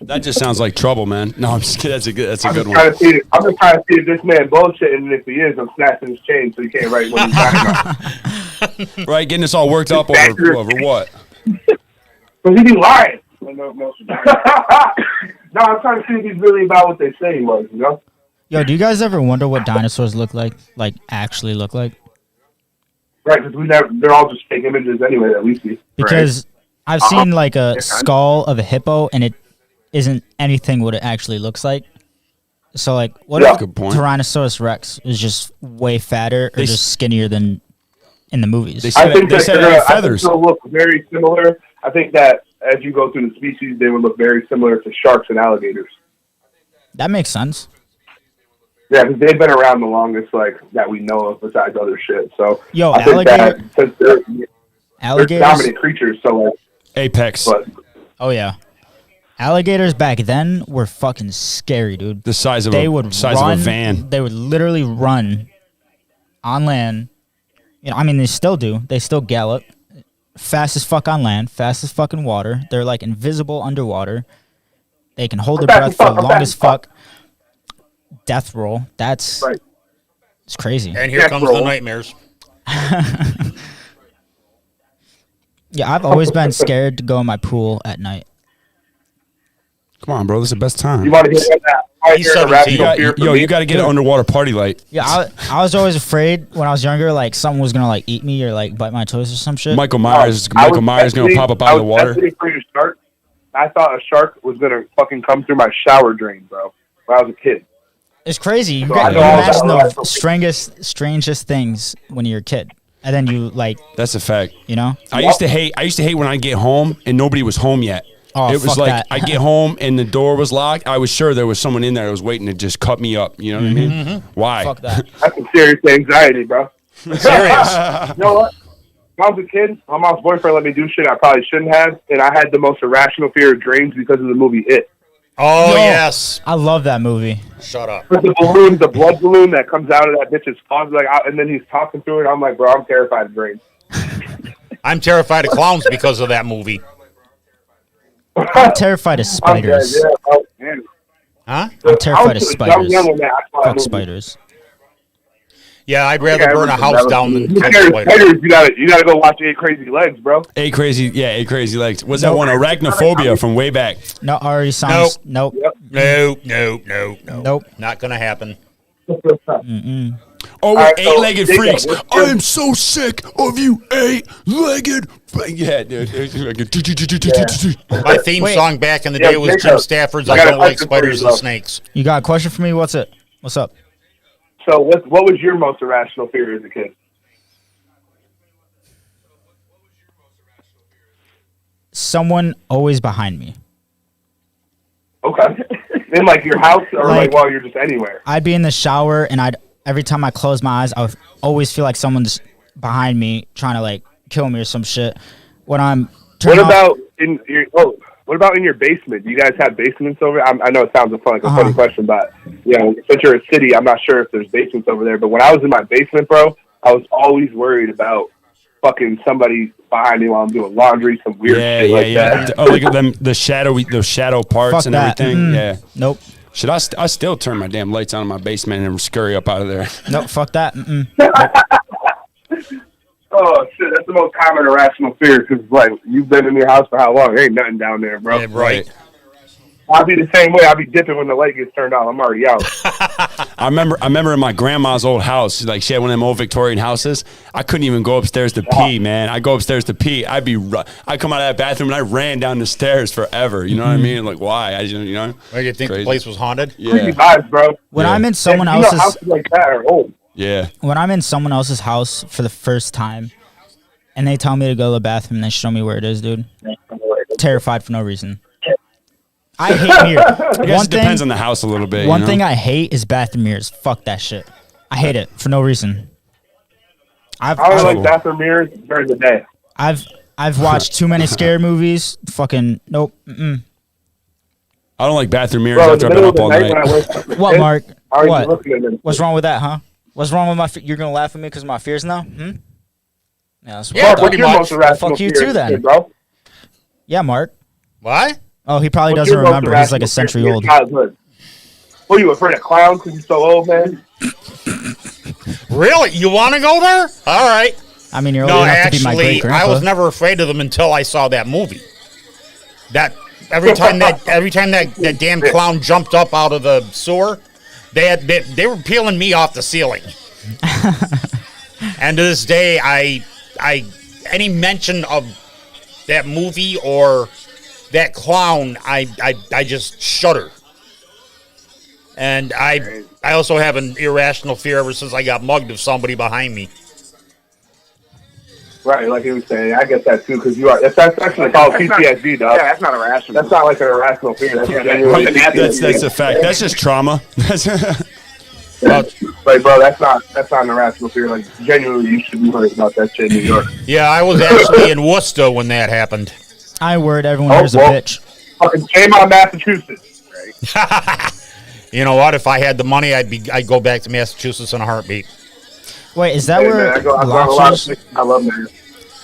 That just sounds like trouble, man. No, I'm just kidding. That's a good one. I'm just trying to see if this man bullshitting, and if he is, I'm snatching his chain so he can't write what he's talking about. Right, getting us all worked up over what? But he be lying. No, I'm trying to see if he's really about what they say he was, you know? Yo, do you guys ever wonder what dinosaurs look like? Like, actually look like? Right, because they're all just fake images anyway that we see. Because I've seen like a skull of a hippo and it isn't anything what it actually looks like. So like, what Yeah. if Good point. Tyrannosaurus Rex is just way fatter or just skinnier than in the movies? They I said think they that said they're they had I think feathers. they'll look very similar. I think that as you go through the species, they would look very similar to sharks and alligators. That makes sense. Yeah, because they've been around the longest, like, that we know of besides other shit. So, Yo, I think that since they're alligators, dominant creatures, so, like, Apex. but, oh yeah, alligators back then were fucking scary, dude. The size of They a would size run, of a van. They would literally run on land. You know, I mean, they still do. They still gallop. Fast as fuck on land, fast as fuck in water. They're like invisible underwater. They can hold their breath for long as fuck. Death roll. That's right. It's crazy. And here Death comes roll. the nightmares. Yeah, I've always been scared to go in my pool at night. Come on, bro. This is the best time. You want to hear that? He's 17. You got to get an underwater party light. Yeah, I was always afraid when I was younger, like someone was gonna like eat me or like bite my toes or some shit. Michael Myers gonna pop up out of the water. For a shark. I thought a shark was gonna fucking come through my shower drain, bro. When I was a kid. It's crazy. You, So get, I you know all imagine that. the strangest things when you're a kid, and then you like, That's a fact. you know. I used to hate when I get home and nobody was home yet. Oh, it was fuck like that. I get home and the door was locked. I was sure there was someone in there that was waiting to just cut me up. You know what I mean? Why? Fuck that. That's some serious anxiety, bro. Serious. You know what? When I was a kid, my mom's boyfriend let me do shit I probably shouldn't have, and I had the most irrational fear of drains because of the movie It. Oh, Yo. yes. I love that movie. Shut up. With the balloon, the blood balloon that comes out of that bitch's closet, like, and then he's talking through it. I'm like, bro, I'm terrified of drains. I'm terrified of clowns because of that movie. I'm terrified of I'm dead, spiders. yeah, bro, man. Huh? I'm terrified of I was spiders. young when I saw that Fuck movie. spiders. Yeah, I'd rather Yeah, burn a house down than you kill scared of spiders. spiders, you gotta go watch Eight Crazy Legs, bro. Eight crazy legs. What's that one? Arachnophobia from way back. No, already sounds. Nope. No. Nope. Not going to happen. Oh, we're Alright, so, eight-legged Jacob, freaks. what's I your- am so sick of you eight-legged. Yeah, dude. My theme Wait. song back in the Yeah, day was Jacob, Jim Stafford's I I got a Don't Like question for you, Spiders bro. and Snakes. You got a question for me? What's it? What's up? So, what was your most irrational fear as a kid? Someone always behind me. Okay. In, like, your house or, Like- like, while you're just anywhere? I'd be in the shower and every time I close my eyes, I would always feel like someone's behind me trying to like kill me or some shit. When I'm What turning off, about in your what about in your basement? Do you guys have basements over? I know it sounds like a funny question, but you know, since you're a city, I'm not sure if there's basements over there. But when I was in my basement, bro, I was always worried about fucking somebody behind me while I'm doing laundry, some weird shit like that. Oh, look at them, those shadow parts Fuck and that. everything. Yeah. Nope. Should I still turn my damn lights on in my basement and scurry up out of there? Nope. Fuck that. Mm-mm. Oh shit, that's the most common irrational fear because like you've been in your house for how long? There ain't nothing down there, bro. Yeah, right. I'll be the same way. I'll be dipping when the light gets turned on. I'm already out. I remember in my grandma's old house, like she had one of them old Victorian houses. I couldn't even go upstairs to pee, man. I go upstairs to pee. I come out of that bathroom and I ran down the stairs forever. You know what I mean? Like why? I just, you know. Why, you think Crazy. the place was haunted? Creepy Yeah. vibes, bro. When Yeah. I'm in someone You know, else's houses like that are old. Yeah. when I'm in someone else's house for the first time, and they tell me to go to the bathroom and they show me where it is, dude. Terrified for no reason. I hate mirrors. I guess it depends on the house a little bit. One you know? thing I hate is bathroom mirrors. Fuck that shit. I hate it for no reason. I only I've- like bathroom mirrors during the day. I've watched too many scary movies. Fucking nope. Mm-mm. I don't like bathroom mirrors Bro, in after the I've been middle of up the all night when I night. wake up, What, Mark? I already What? looking at them. What's wrong with that, huh? What's wrong with my? You're gonna laugh at me because of my fears now? Hmm. Yeah, that's Yeah, Mark, what what's pretty your much. most irrational Fuck you fear too, as a then. kid, bro? Yeah, Mark. What? Oh, he probably What's doesn't your most remember. He's like a irrational fear century from your old. childhood? What, you afraid of clowns because you're so old, man? Really? You want to go there? All right. I mean, you're old No, enough to be my great actually, grandpa. I was never afraid of them until I saw that movie. That every time that damn clown jumped up out of the sewer, they were peeling me off the ceiling. And to this day, I any mention of that movie or that clown, I just shudder. And I also have an irrational fear ever since I got mugged of somebody behind me. Right, like he was saying. I get that too because you are. That's actually called PTSD, dog. Yeah, that's not irrational. That's not like an irrational fear. That's genuinely That's PTSD. a fact. That's just trauma. Like, bro, that's not an irrational fear. Like, genuinely, you should be worried about that shit in New York. Yeah, I was actually in Worcester when that happened. I worried everyone here's a bitch. Fucking shame on Massachusetts. Right? You know what? If I had the money, I'd go back to Massachusetts in a heartbeat. Wait, is that where man, I love it.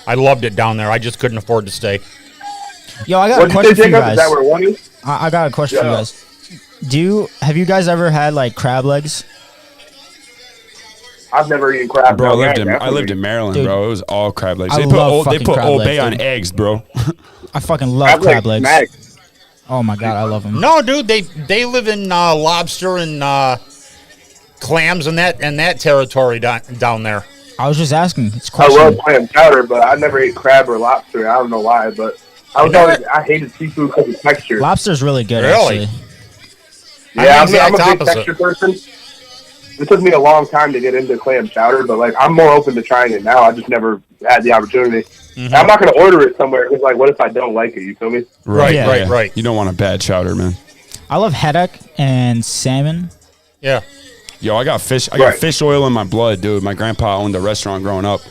I loved it down there. I just couldn't afford to stay. Yo, I got a question for you guys. Is that where one is? I got a question for you guys. Have you guys ever had like crab legs? I've never eaten crab. Bro, I lived in Maryland, Dude, bro. It was all crab legs. I They love put fucking Old crab Bay legs, on eggs, bro. I fucking love crab legs. Smack. Oh my god, I love them. No, dude, they live in lobster and clams and that territory down there. I was just asking. It's I love question. clam chowder, but I never ate crab or lobster. I don't know why, but I hated seafood because of texture. Lobster's really good, Really? actually. Yeah, I'm the I'm a exact big opposite. texture person. It took me a long time to get into clam chowder, but like I'm more open to trying it now. I just never had the opportunity. Mm-hmm. I'm not going to order it somewhere because, like, what if I don't like it? You feel me? Right, Yeah. right. You don't want a bad chowder, man. I love haddock and salmon. Yeah. Yo, I got fish Right. fish oil in my blood, dude. My grandpa owned a restaurant growing up,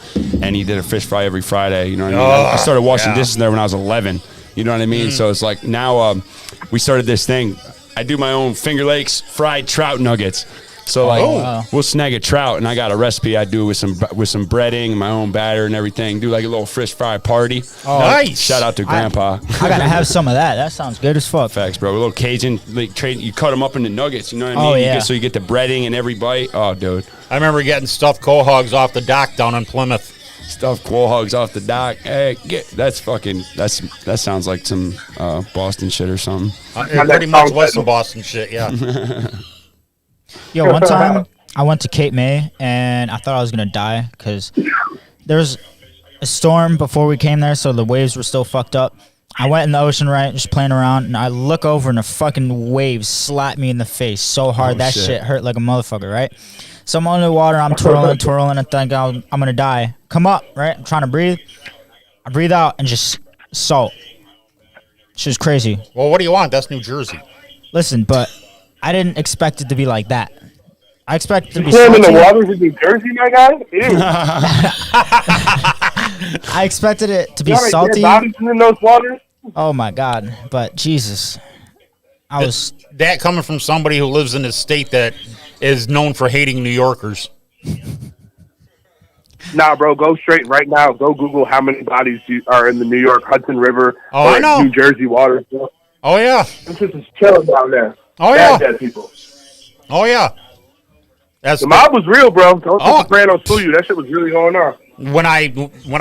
and he did a fish fry every Friday. You know what I mean? I started washing dishes there when I was 11. You know what I mean? So it's like now we started this thing. I do my own Finger Lakes fried trout nuggets. So like we'll snag a trout, and I got a recipe I do with some breading, my own batter and everything. Do like a little fish fry party. Oh, Nice. Shout out to Grandpa. I gotta have some of that. That sounds good as fuck. Facts, bro. A little Cajun, like you cut them up into nuggets. You know what I mean? Oh, yeah. So you get the breading in every bite. Oh, dude. I remember getting stuffed quahogs off the dock down in Plymouth. Stuffed quail hogs off the dock. Hey, that sounds like some Boston shit or something. It pretty much was some Boston shit, yeah. Yo, one time I went to Cape May and I thought I was gonna die because there was a storm before we came there, so the waves were still fucked up. I went in the ocean, right, just playing around, and I look over and a fucking wave slapped me in the face so hard that shit hurt like a motherfucker, right? So I'm under the water, I'm twirling, and think I'm gonna die. Come up, right? I'm trying to breathe. I breathe out and just salt. Shit's crazy. Well, what do you want? That's New Jersey. Listen, but I didn't expect it to be like that. I expect it to be Swim in salty. the waters of New Jersey, my guy? Ew. I expected it to be You got salty. bodies in those waters? Oh my god! But Jesus, I was. That coming from somebody who lives in a state that is known for hating New Yorkers. Nah, bro, go straight right now. Go Google how many bodies are in the New York Hudson River Oh, I know. New Jersey waters. Bro. Oh, yeah. This shit is chilling down there. Oh, yeah. Dead people. Oh, yeah. That's The mob was real, bro. Don't Oh. let the Sopranos fool you. That shit was really going on. when I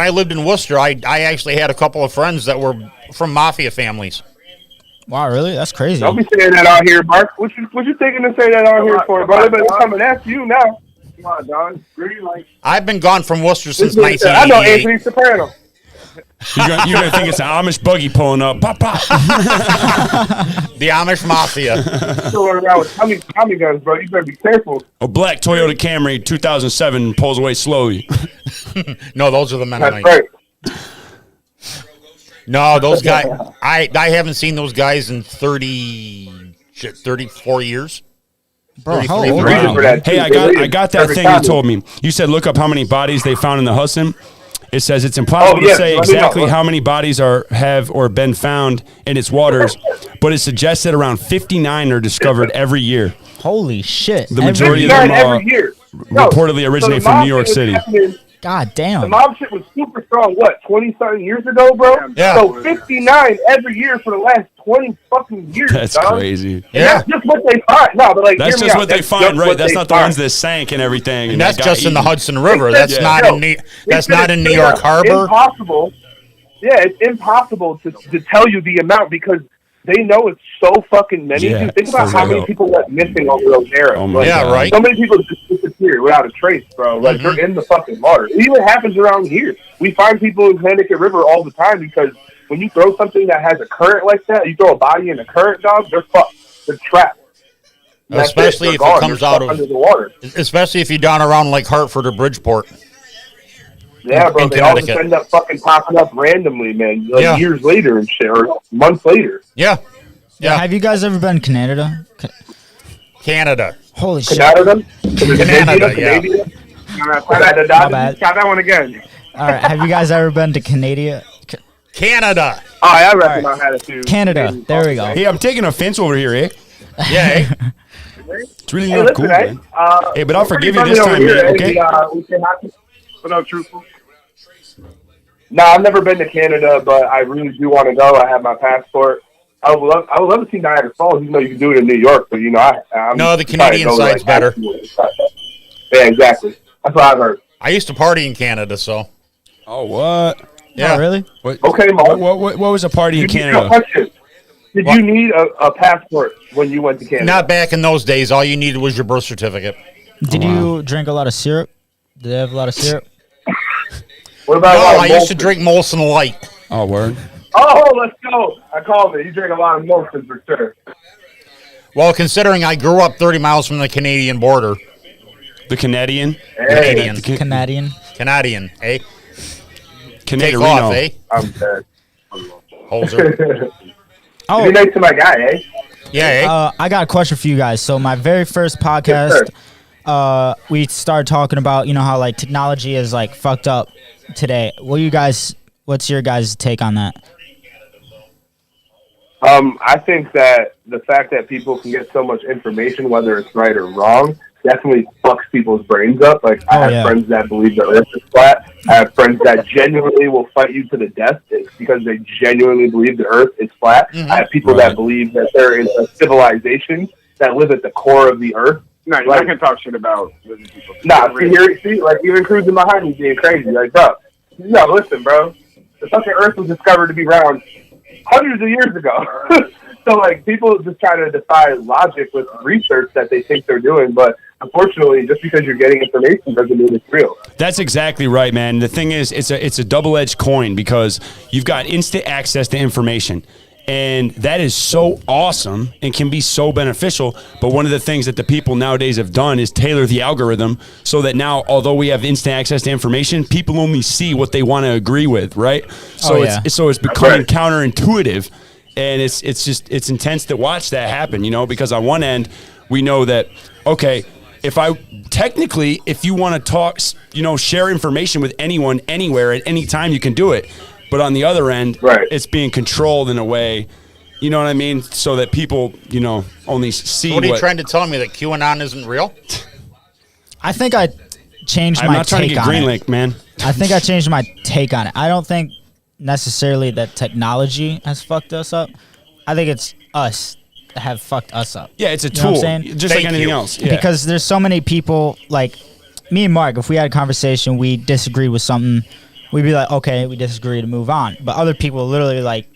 lived in Worcester, I actually had a couple of friends that were from mafia families. Wow, really? That's crazy. Don't be saying that out here, Mark. What you thinking to say that out here for, bro? They better come and ask you now. Come on, Don. Green light. I've been gone from Worcester since I know 1988. Anthony Soprano. You're gonna think it's an Amish buggy pulling up. Pop, pop. The Amish Mafia. Still around with Tommy guns, bro. You better be careful. A black Toyota Camry 2007 pulls away slowly. No, those are the That's Mennonites. right. No, those guys. I haven't seen those guys in 34 years. Bro, how 33. old Reason are you? for that, Hey, too. I got that Every thing you time. told me. You said look up how many bodies they found in the Hudson. It says it's impossible Oh, yes, to say let me know. exactly how many bodies have or been found in its waters, but it suggests that around 59 are discovered every year. Holy shit! The majority of them 59 every year. reportedly originate the from mob New York shit was City. happening- God The damn. mob shit was super strong, 20-something years ago, bro? Yeah. So 59 every year for the last 20 fucking years, That's dog. crazy. And Yeah. that's just what they find. No, but like, That's hear me just out. what they That's find, just right? what That's they not the find. ones that sank and everything. And that's that just got in the eaten. Hudson River. That's Yeah. not Yo, in that's not in New York It's Harbor. impossible. Yeah, it's impossible to tell you the amount because they know it's so fucking many. Yeah, Dude, think about so how they many know. people went missing over those eras. Oh my Like, Yeah, God. right. so many people just disappear without a trace, bro. Like, they're in the fucking water. It even happens around here. We find people in Connecticut River all the time because when you throw something that has a current like that, you throw a body in a current, dog, they're fucked. They're trapped. And that's Especially They're if gone. it comes They're out stuck of, under the water. especially if you're down around like Hartford or Bridgeport. Yeah, bro. in They all just Connecticut. end up fucking popping up randomly, man. Like Yeah. years later and shit, or months later. Yeah, yeah. Have you guys ever been to Canada? Canada. Holy shit! Canada? Canada, yeah. My bad. Try that one again. All right. Have you guys ever been to Canada? Canada. Oh, I reckon I had a few. Canada. There we go. Hey, I'm taking offense over here, eh? Yeah. It's really Hey, not listen, cool, eh? man. Hey, but I'll we're forgive pretty you this friendly time, over man. here, Okay. we say hockey. But no, truthful. No, I've never been to Canada, but I really do want to go. I have my passport. I would love to see Niagara Falls, even though you can do it in New York. But I'm No, the Canadian side's better. Yeah, exactly. That's what I've heard. I used to party in Canada, so. Oh, what? Yeah. Oh, really? What? Okay, Mark. What was a party in Canada? Question. Did you need a passport when you went to Canada? Not back in those days. All you needed was your birth certificate. Did you drink a lot of syrup? Did they have a lot of syrup? What about No, I used to Molson? drink Molson Light. Oh, word. Oh, let's go. I called it. You drink a lot of Molson for sure. Well, considering I grew up 30 miles from the Canadian border. The Canadian? Canadian. Canadian. Canadian, eh? Take Canadian. off, eh? I'm dead. Hoser. Oh, Be nice to my guy, eh? Yeah, eh? I got a question for you guys. So my very first podcast, we started talking about how like technology is like fucked up today. What's your guys' take on that? I think that the fact that people can get so much information, whether it's right or wrong, definitely fucks people's brains up. Like, I have friends that believe the earth is flat. I have friends that genuinely will fight you to the death because they genuinely believe the earth is flat. I have people that believe that there is a civilization that live at the core of the earth. No, you're not going to talk shit about living people. Nah, see, like, even cruising behind me being crazy. Like, bro, no, listen, bro. The fucking earth was discovered to be round hundreds of years ago. So, like, people just try to defy logic with research that they think they're doing, but unfortunately, just because you're getting information doesn't mean it's real. That's exactly right, man. The thing is, it's a double-edged coin because you've got instant access to information. And that is so awesome and can be so beneficial. But one of the things that the people nowadays have done is tailor the algorithm so that now, although we have instant access to information, people only see what they want to agree with, right? So it's becoming counterintuitive. And it's intense to watch that happen, because on one end, we know that, okay, if you want to talk, share information with anyone, anywhere, at any time, you can do it. But on the other end, it's being controlled in a way, you know what I mean? So that people, only see So what are you trying to tell me, that QAnon isn't real? I think I changed I'm my not trying to take get on Green it. Lake, man. I think I changed my take on it. I don't think necessarily that technology has fucked us up. I think it's us that have fucked us up. Yeah, it's a You know tool, what I'm saying? just like anything else. Yeah. Because there's so many people, like me and Mark, if we had a conversation, we disagreed with something, we'd be like, okay, we disagree to move on. But other people literally like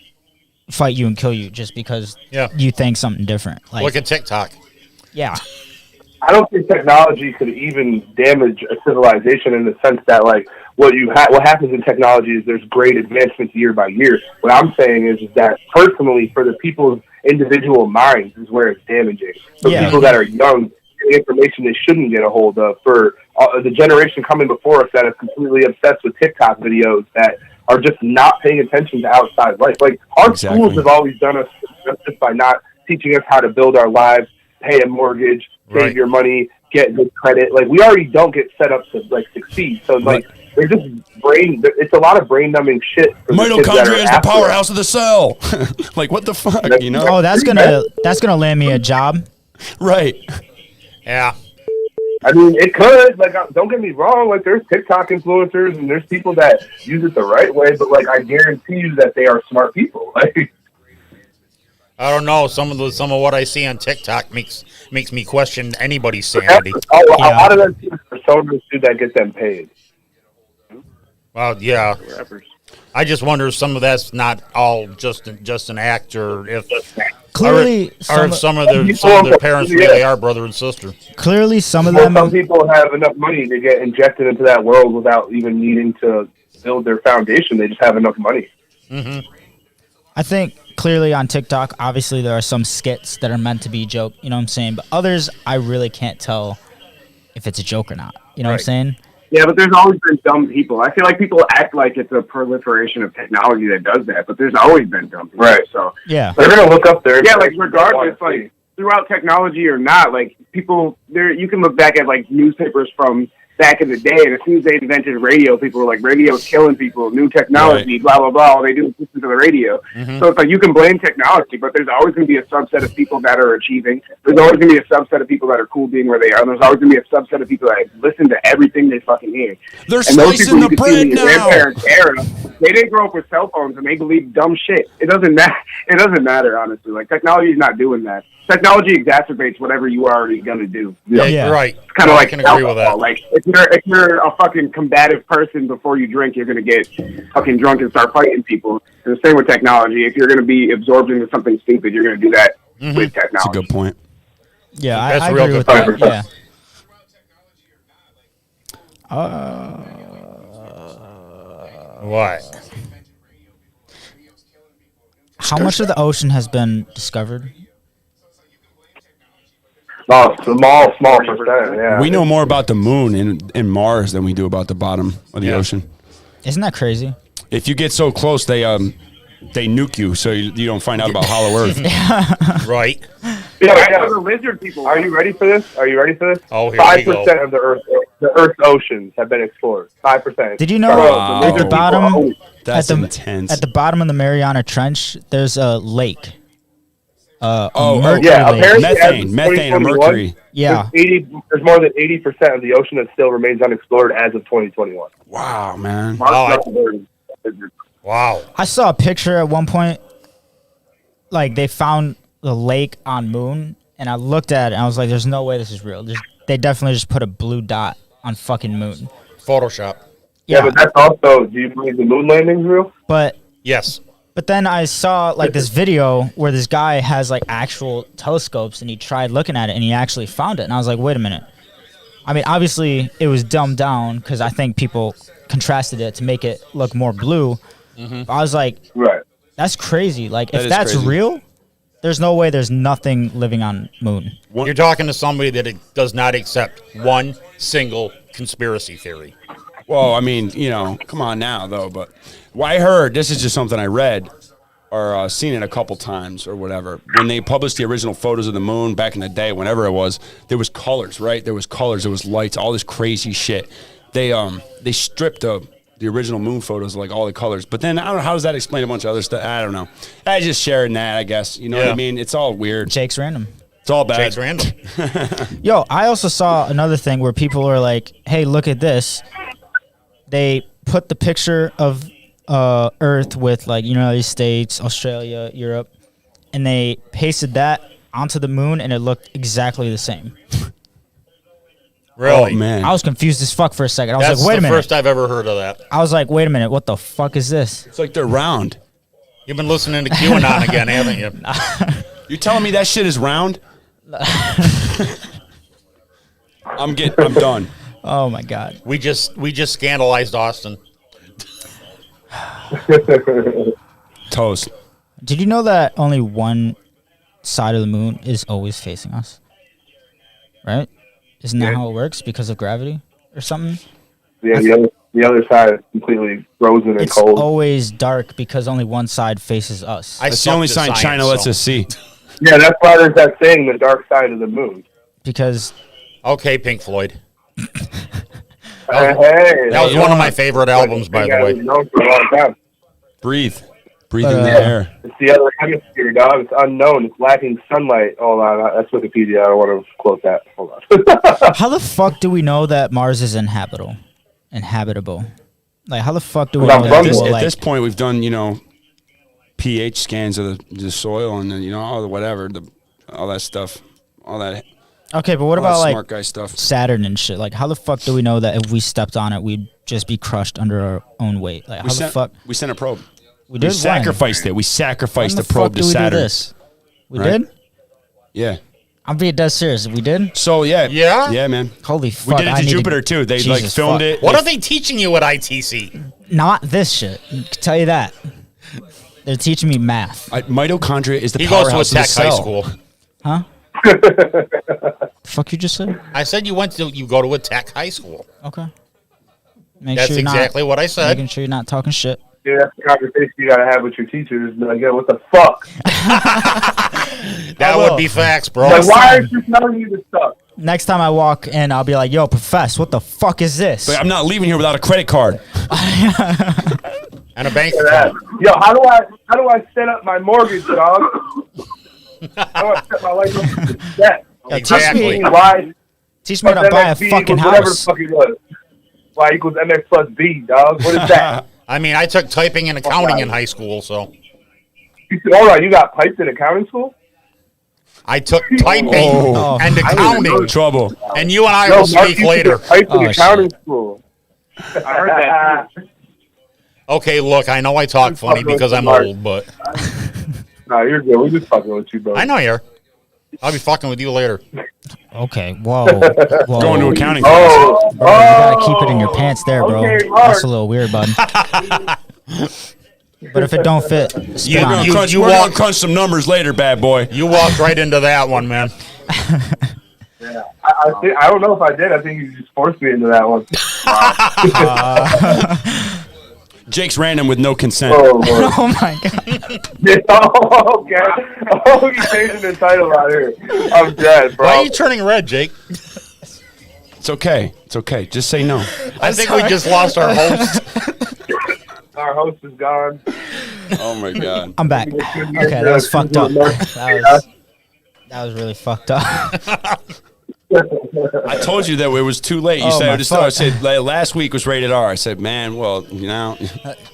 fight you and kill you just because you think something different. Like, look at TikTok. Yeah. I don't think technology could even damage a civilization in the sense that, like, what happens in technology is there's great advancements year by year. What I'm saying is that personally, for the people's individual minds, is where it's damaging. For people that are young, the information they shouldn't get a hold of. For the generation coming before us that is completely obsessed with TikTok videos that are just not paying attention to outside life. Like, our schools have always done us justice by not teaching us how to build our lives, pay a mortgage, save your money, get good credit. Like, we already don't get set up to, like, succeed. So, like, they're just it's a lot of brain numbing shit. Mitochondria is the powerhouse of the cell. Like, what the fuck, Oh, that's gonna land me a job. Right. Yeah. I mean, it could. Like, don't get me wrong. Like, there's TikTok influencers and there's people that use it the right way, but, like, I guarantee you that they are smart people. Like, I don't know. Some of what I see on TikTok makes me question anybody's sanity. a lot of them personas do that get them paid. Well, yeah. I just wonder if some of that's not all just an act, or if Clearly, some of their parents really are brother and sister. Clearly, some of Well, them. some people have enough money to get injected into that world without even needing to build their foundation. They just have enough money. Mm-hmm. I think clearly on TikTok, obviously there are some skits that are meant to be a joke. You know what I'm saying? But others, I really can't tell if it's a joke or not. You know what I'm saying? Yeah, but there's always been dumb people. I feel like people act like it's a proliferation of technology that does that, but there's always been dumb people. Right. So Yeah. They're going to look up there. Yeah, like, regardless, like, throughout technology or not, like people there, you can look back at like newspapers from back in the day, and as soon as they invented radio, people were like, radio's killing people, new technology, blah, blah, blah. All they do is listen to the radio. So it's like you can blame technology, but there's always going to be a subset of people that are achieving. There's always going to be a subset of people that are cool being where they are. And there's always going to be a subset of people that listen to everything they fucking hear. They're And those slicing people the you can see in bread your now. grandparents' era, they didn't grow up with cell phones and they believe dumb shit. It doesn't matter. It doesn't matter, honestly. Like, technology is not doing that. Technology exacerbates whatever you are already going to do. Yeah. Right. It's kind of like I can agree with alcohol. that. Like if you're a fucking combative person before you drink, you're gonna get fucking drunk and start fighting people. And the same with technology. If you're gonna be absorbed into something stupid, you're gonna do that with technology. That's a good point. Yeah, That's I real agree with good. that. Yeah. What? How much of the ocean has been discovered? Oh, small percent. Yeah. We know more about the moon and Mars than we do about the bottom of the ocean. Isn't that crazy? If you get so close, they nuke you, so you don't find out about Hollow Earth. Right. Yeah, the lizard people. Are you ready for this? Oh, here we go. 5% of the Earth's oceans have been explored. 5%. Did you know Wow. at the bottom, That's at the, intense. at the bottom of the Mariana Trench, there's a lake. A Oh, mercury yeah, lake. apparently- methane, and 2021. mercury. Yeah. There's more than 80% of the ocean that still remains unexplored as of 2021. Wow, man. Wow. I saw a picture at one point, like they found the lake on Moon, and I looked at it and I was like, there's no way this is real. They definitely just put a blue dot on fucking Moon. Photoshop. Yeah, but that's also, do you believe the moon landing's real? But Yes. then I saw like this video where this guy has like actual telescopes and he tried looking at it and he actually found it. And I was like, wait a minute. I mean, obviously it was dumbed down because I think people contrasted it to make it look more blue. But I was like, Right. that's crazy. Like, That if is that's crazy. real, there's no way there's nothing living on Moon. You're talking to somebody that does not accept one single conspiracy theory. Well, I mean, come on now, though. But I heard, this is just something I read or seen it a couple times or whatever. When they published the original photos of the moon back in the day, whenever it was, there was colors, right? There was colors, there was lights, all this crazy shit. They stripped the original moon photos, like all the colors. But then, I don't know, how does that explain a bunch of other stuff? I don't know. I just sharing that, I guess. You know what I mean? It's all weird. Jake's random. It's all bad. Jake's random. Yo, I also saw another thing where people are like, hey, look at this. They put the picture of Earth with like United States, Australia, Europe, and they pasted that onto the moon and it looked exactly the same. Really? Oh, man. I was confused as fuck for a second. I was That's like, wait a the minute. first I've ever heard of that. I was like, wait a minute, what the fuck is this? It's like they're round. You've been listening to QAnon again, haven't you? You're telling me that shit is round? I'm done. Oh my god. We just scandalized Austin. Toast. Did you know that only one side of the moon is always facing us? Right? Isn't that how it works because of gravity or something? Yeah, the other side is completely frozen and It's cold. always dark because only one side faces us. That's the only sign China lets us see. Yeah, that's why there's that saying, the dark side of the moon. Because Okay, Pink Floyd. Hey, That was one of my favorite albums, by the way. Known for a long time. Breathe in the air. It's the other hemisphere, dog. It's unknown. It's lacking sunlight. Hold on, that's Wikipedia. I don't want to quote that. Hold on. how the fuck do we know that Mars is inhabitable? Like, how the fuck do we Well, know from that? this- people, At like, this point, we've done, pH scans of the soil and then, all the whatever, all that stuff, all that. okay, but what all that about like smart guy stuff? Saturn and shit? Like, how the fuck do we know that if we stepped on it, we'd just be crushed under our own weight? Like, how the fuck? We sent a probe. We did. We sacrificed it. We When sacrificed the the probe fuck to do we do Saturn. this? We Right? did. Yeah. I'm being dead serious. We did. So yeah. Yeah? Yeah, man. Holy We fuck! did it I to need Jupiter too. They Jesus filmed fuck. it. What are they teaching you at ITC? Not this shit. I can tell you that. They're teaching me math. Mitochondria is the He goes to a powerhouse of the tech high cell. school. Huh? Fuck you just said? I said you go to a tech high school. Okay. Make That's sure you're exactly what I said. Making sure you're not talking shit. Dude, that's the conversation you gotta have with your teachers. Be like, yo, what the fuck? That would be facts, bro. Like, why are you telling you this stuff? Next time I walk in, I'll be like, "Yo, Profess, what the fuck is this?" But I'm not leaving here without a credit card. And a bank Look at account. that. Yo, how do I set up my mortgage, dog? How do I set my life up to debt? Yeah, Exactly. Why? Teach me how to buy a MXB fucking equals whatever the house. fuck it was. Y equals MX plus B, dog. What is that? I mean, I took typing and accounting in high school, so Hold on, you got piped in accounting school? I took typing Oh. and accounting. Trouble. And you and I Yo, will Mark, speak you later. piped in Oh, accounting shit. school. I heard that. Okay, look, I know I talk funny because I'm old, but Nah, you're good. We're just fucking with you, bro. I know you're. I'll be fucking with you later. Okay, whoa, whoa. Going to accounting. Oh, Bro, you gotta keep it in your pants there, bro. Okay, Mark. That's a little weird, bud. But if it don't fit, spit You- on it. Crunch, you we're gonna walk- crunch some numbers later, bad boy. You walked right into that one, man. yeah. I don't know if I did. I think you just forced me into that one. Jake's random with no consent. Oh, Lord. Oh my god. Yeah, oh, okay. Oh, you're changing the title out here. I'm dead, bro. Why are you turning red, Jake? It's okay. It's okay. Just say no. I think we just lost our host. Our host is gone. Oh my god. I'm back. Okay, that was fucked up. That was really fucked up. I told you that it was too late. You Oh, said my I fuck. said last week was rated R. I said, man, well, you know,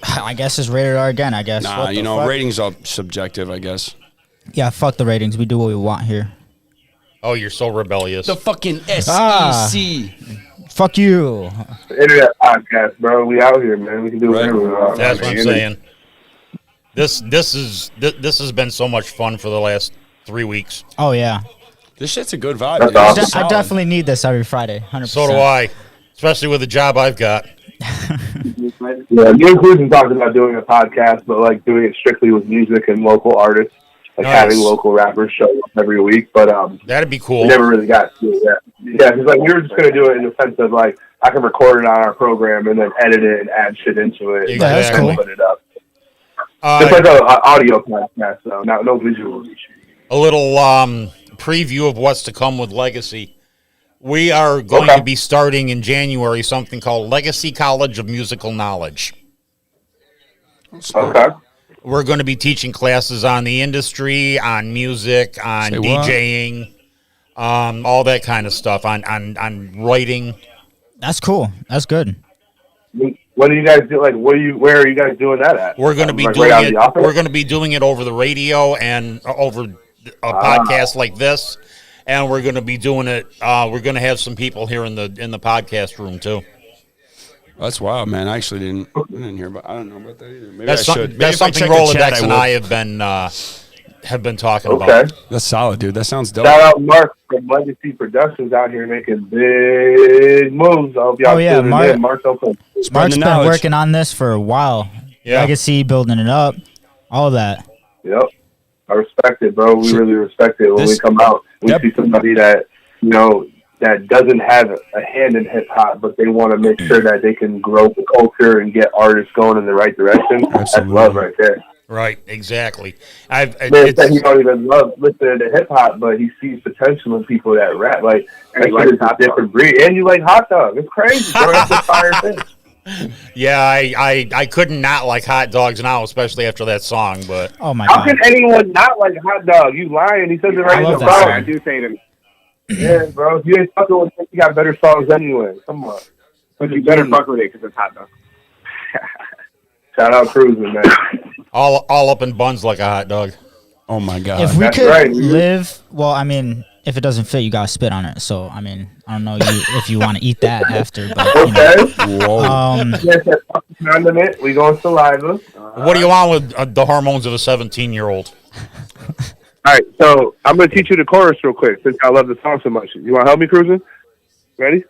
I guess it's rated R again, I guess. nah, What the you know, fuck? ratings are subjective, I guess. Yeah, fuck the ratings. We do what we want here. Oh, you're so rebellious. The fucking SEC. Fuck you. Internet podcast, bro. We out here, man. We can do Right. whatever we want. That's what I'm Man. saying. This has been so much fun for the last 3 weeks. Oh yeah. This shit's a good vibe. That's dude. awesome. It's I solid. definitely need this every Friday. 100%. So do I, especially with the job I've got. Yeah, me and Cruz talked about doing a podcast, but like doing it strictly with music and local artists, like Nice. having local rappers show up every week. But That'd be we cool. never really got to do that. Yeah, because like we were just gonna do it in the sense of like I can record it on our program and then edit it and add shit into it. Yeah, that's and cool. Put it up. Just like an audio podcast, though, no visuals. A little preview of what's to come with Legacy. We are going Okay. to be starting in January something called Legacy College of Musical Knowledge. Okay. We're going to be teaching classes on the industry, on music, on Say what? DJing, all that kind of stuff, on writing. That's cool. That's good. What do you guys do? Like, where are you guys doing that at? We're going to be Like, doing right out of it. the office? We're going to be doing it over the radio and over a podcast like this, and we're going to be doing it. We're going to have some people here in the podcast room too. That's wild, man. I actually didn't hear about. I don't know about that either. Maybe That's, I should. Maybe that's if I something check the chat, Rolodex and will. I have been talking Okay. about. That's solid, dude. That sounds dope. Shout out Mark from Legacy Productions out here making big moves. I hope y'all Oh, yeah, tuning Mark- in. Mark's open. Spreading Mark's the been knowledge. working on this for a while. Yeah. Legacy, building it up, all that. Yep. I respect it, bro. We really respect it. When we This- come out, we Yep. see somebody that, you know, that doesn't have a hand in hip hop, but they want to make sure that they can grow the culture and get artists going in the right direction. That's Absolutely. love right there. Right, exactly. Man said he don't even love listening to hip hop, but he sees potential in people that rap. Like, that you like shit is a hot different breed. And you like hot dog. It's crazy, bro. That's a fire thing. Yeah, I couldn't not like hot dogs now, especially after that song. But Oh my How god. can anyone not like hot dog? You lying. He says it right I in love the that song. I do say them. Yeah, bro. If you ain't fucking with him, you got better songs anyway. Come on. But you better fuck with it because it's hot dog. Shout out Cruising, man. all up in buns like a hot dog. Oh my god. If we That's could right, dude. live, well, I mean, if it doesn't fit, you gotta spit on it. So, I mean, I don't know if you want to eat that after, but you know. Okay. Whoa. Yes, that fucking condiment. We going saliva. What do you want with the hormones of a 17-year-old? All right, so I'm going to teach you the chorus real quick since I love the song so much. You want to help me, Cruising? Ready?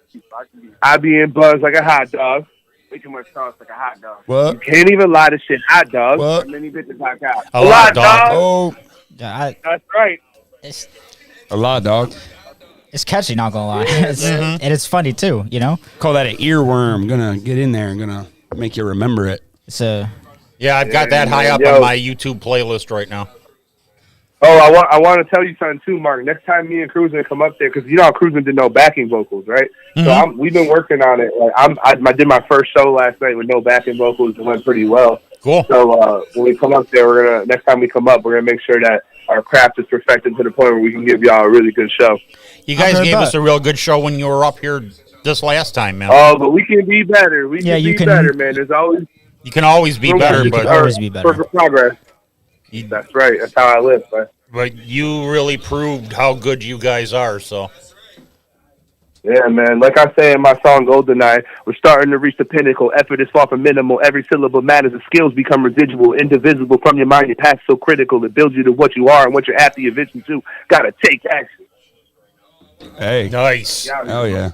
I be in buzz like a hot dog. Way too much sauce like a hot dog. What? Can't even lie to shit, hot dog. What? Many bitches hot out. A lot, dog. Oh, Yeah, That's right. it's a lot, dog. it's catchy, not gonna lie. And it's funny too, you know. Call that an earworm. Gonna get in there and gonna make you remember it. It's a Yeah, I've got that high up on my YouTube playlist right now. Oh, I want to tell you something too, Mark. Next time me and Cruisin come up there, because you know how Cruisin did no backing vocals, right? So we've been working on it. Like I did my first show last night with no backing vocals. It went pretty well. Cool. So when we come up there, next time we come up, we're gonna make sure that our craft is perfected to the point where we can give y'all a really good show. You guys gave us a real good show when you were up here this last time, man. Oh, but we can be better. We can be better, man. There's always you can always be better, but always be better. For progress. That's right. That's how I live. But you really proved how good you guys are. So. Yeah, man. Like I say in my song "GoldenEye," we're starting to reach the pinnacle. Effort is far from minimal. Every syllable matters. The skills become residual, indivisible from your mind. Your path so critical. It builds you to what you are and what you're after your vision to. Gotta take action. Hey, nice. Oh yeah.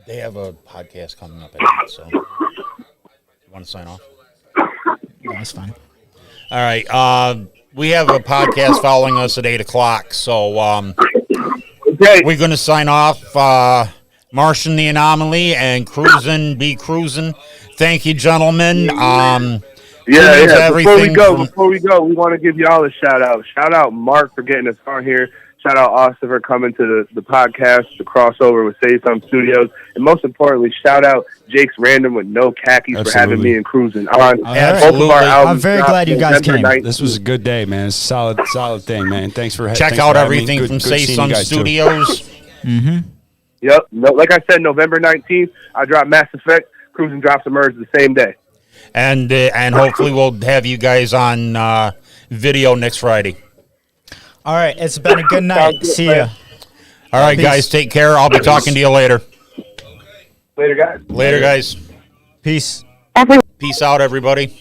They have a podcast coming up at 8, so you want to sign off? Yeah, that's fine. All right. We have a podcast following us at 8 o'clock, so we're going to sign off. Martian the Anomaly and Cruisin' be Cruisin'. Thank you, gentlemen. Before we go, we want to give y'all a shout out. Shout out Mark for getting us on here. Shout out Austin for coming to the podcast, the crossover with Say Something Studios. And most importantly, shout out Jake's Random with No Khakis for having me and Cruisin' on. Both of our albums. I'm very glad you guys came. This was a good day, man. It's a solid thing, man. Thanks for check out everything from Say Something Studios. Yep. No, like I said, November 19th, I drop Mass Effect. Cruisin' drops Emerge the same day. And hopefully we'll have you guys on video next Friday. All right, it's been a good night. See ya. All right, guys, take care. I'll be talking to you later. Later, guys. Later, guys. Peace. Peace out, everybody.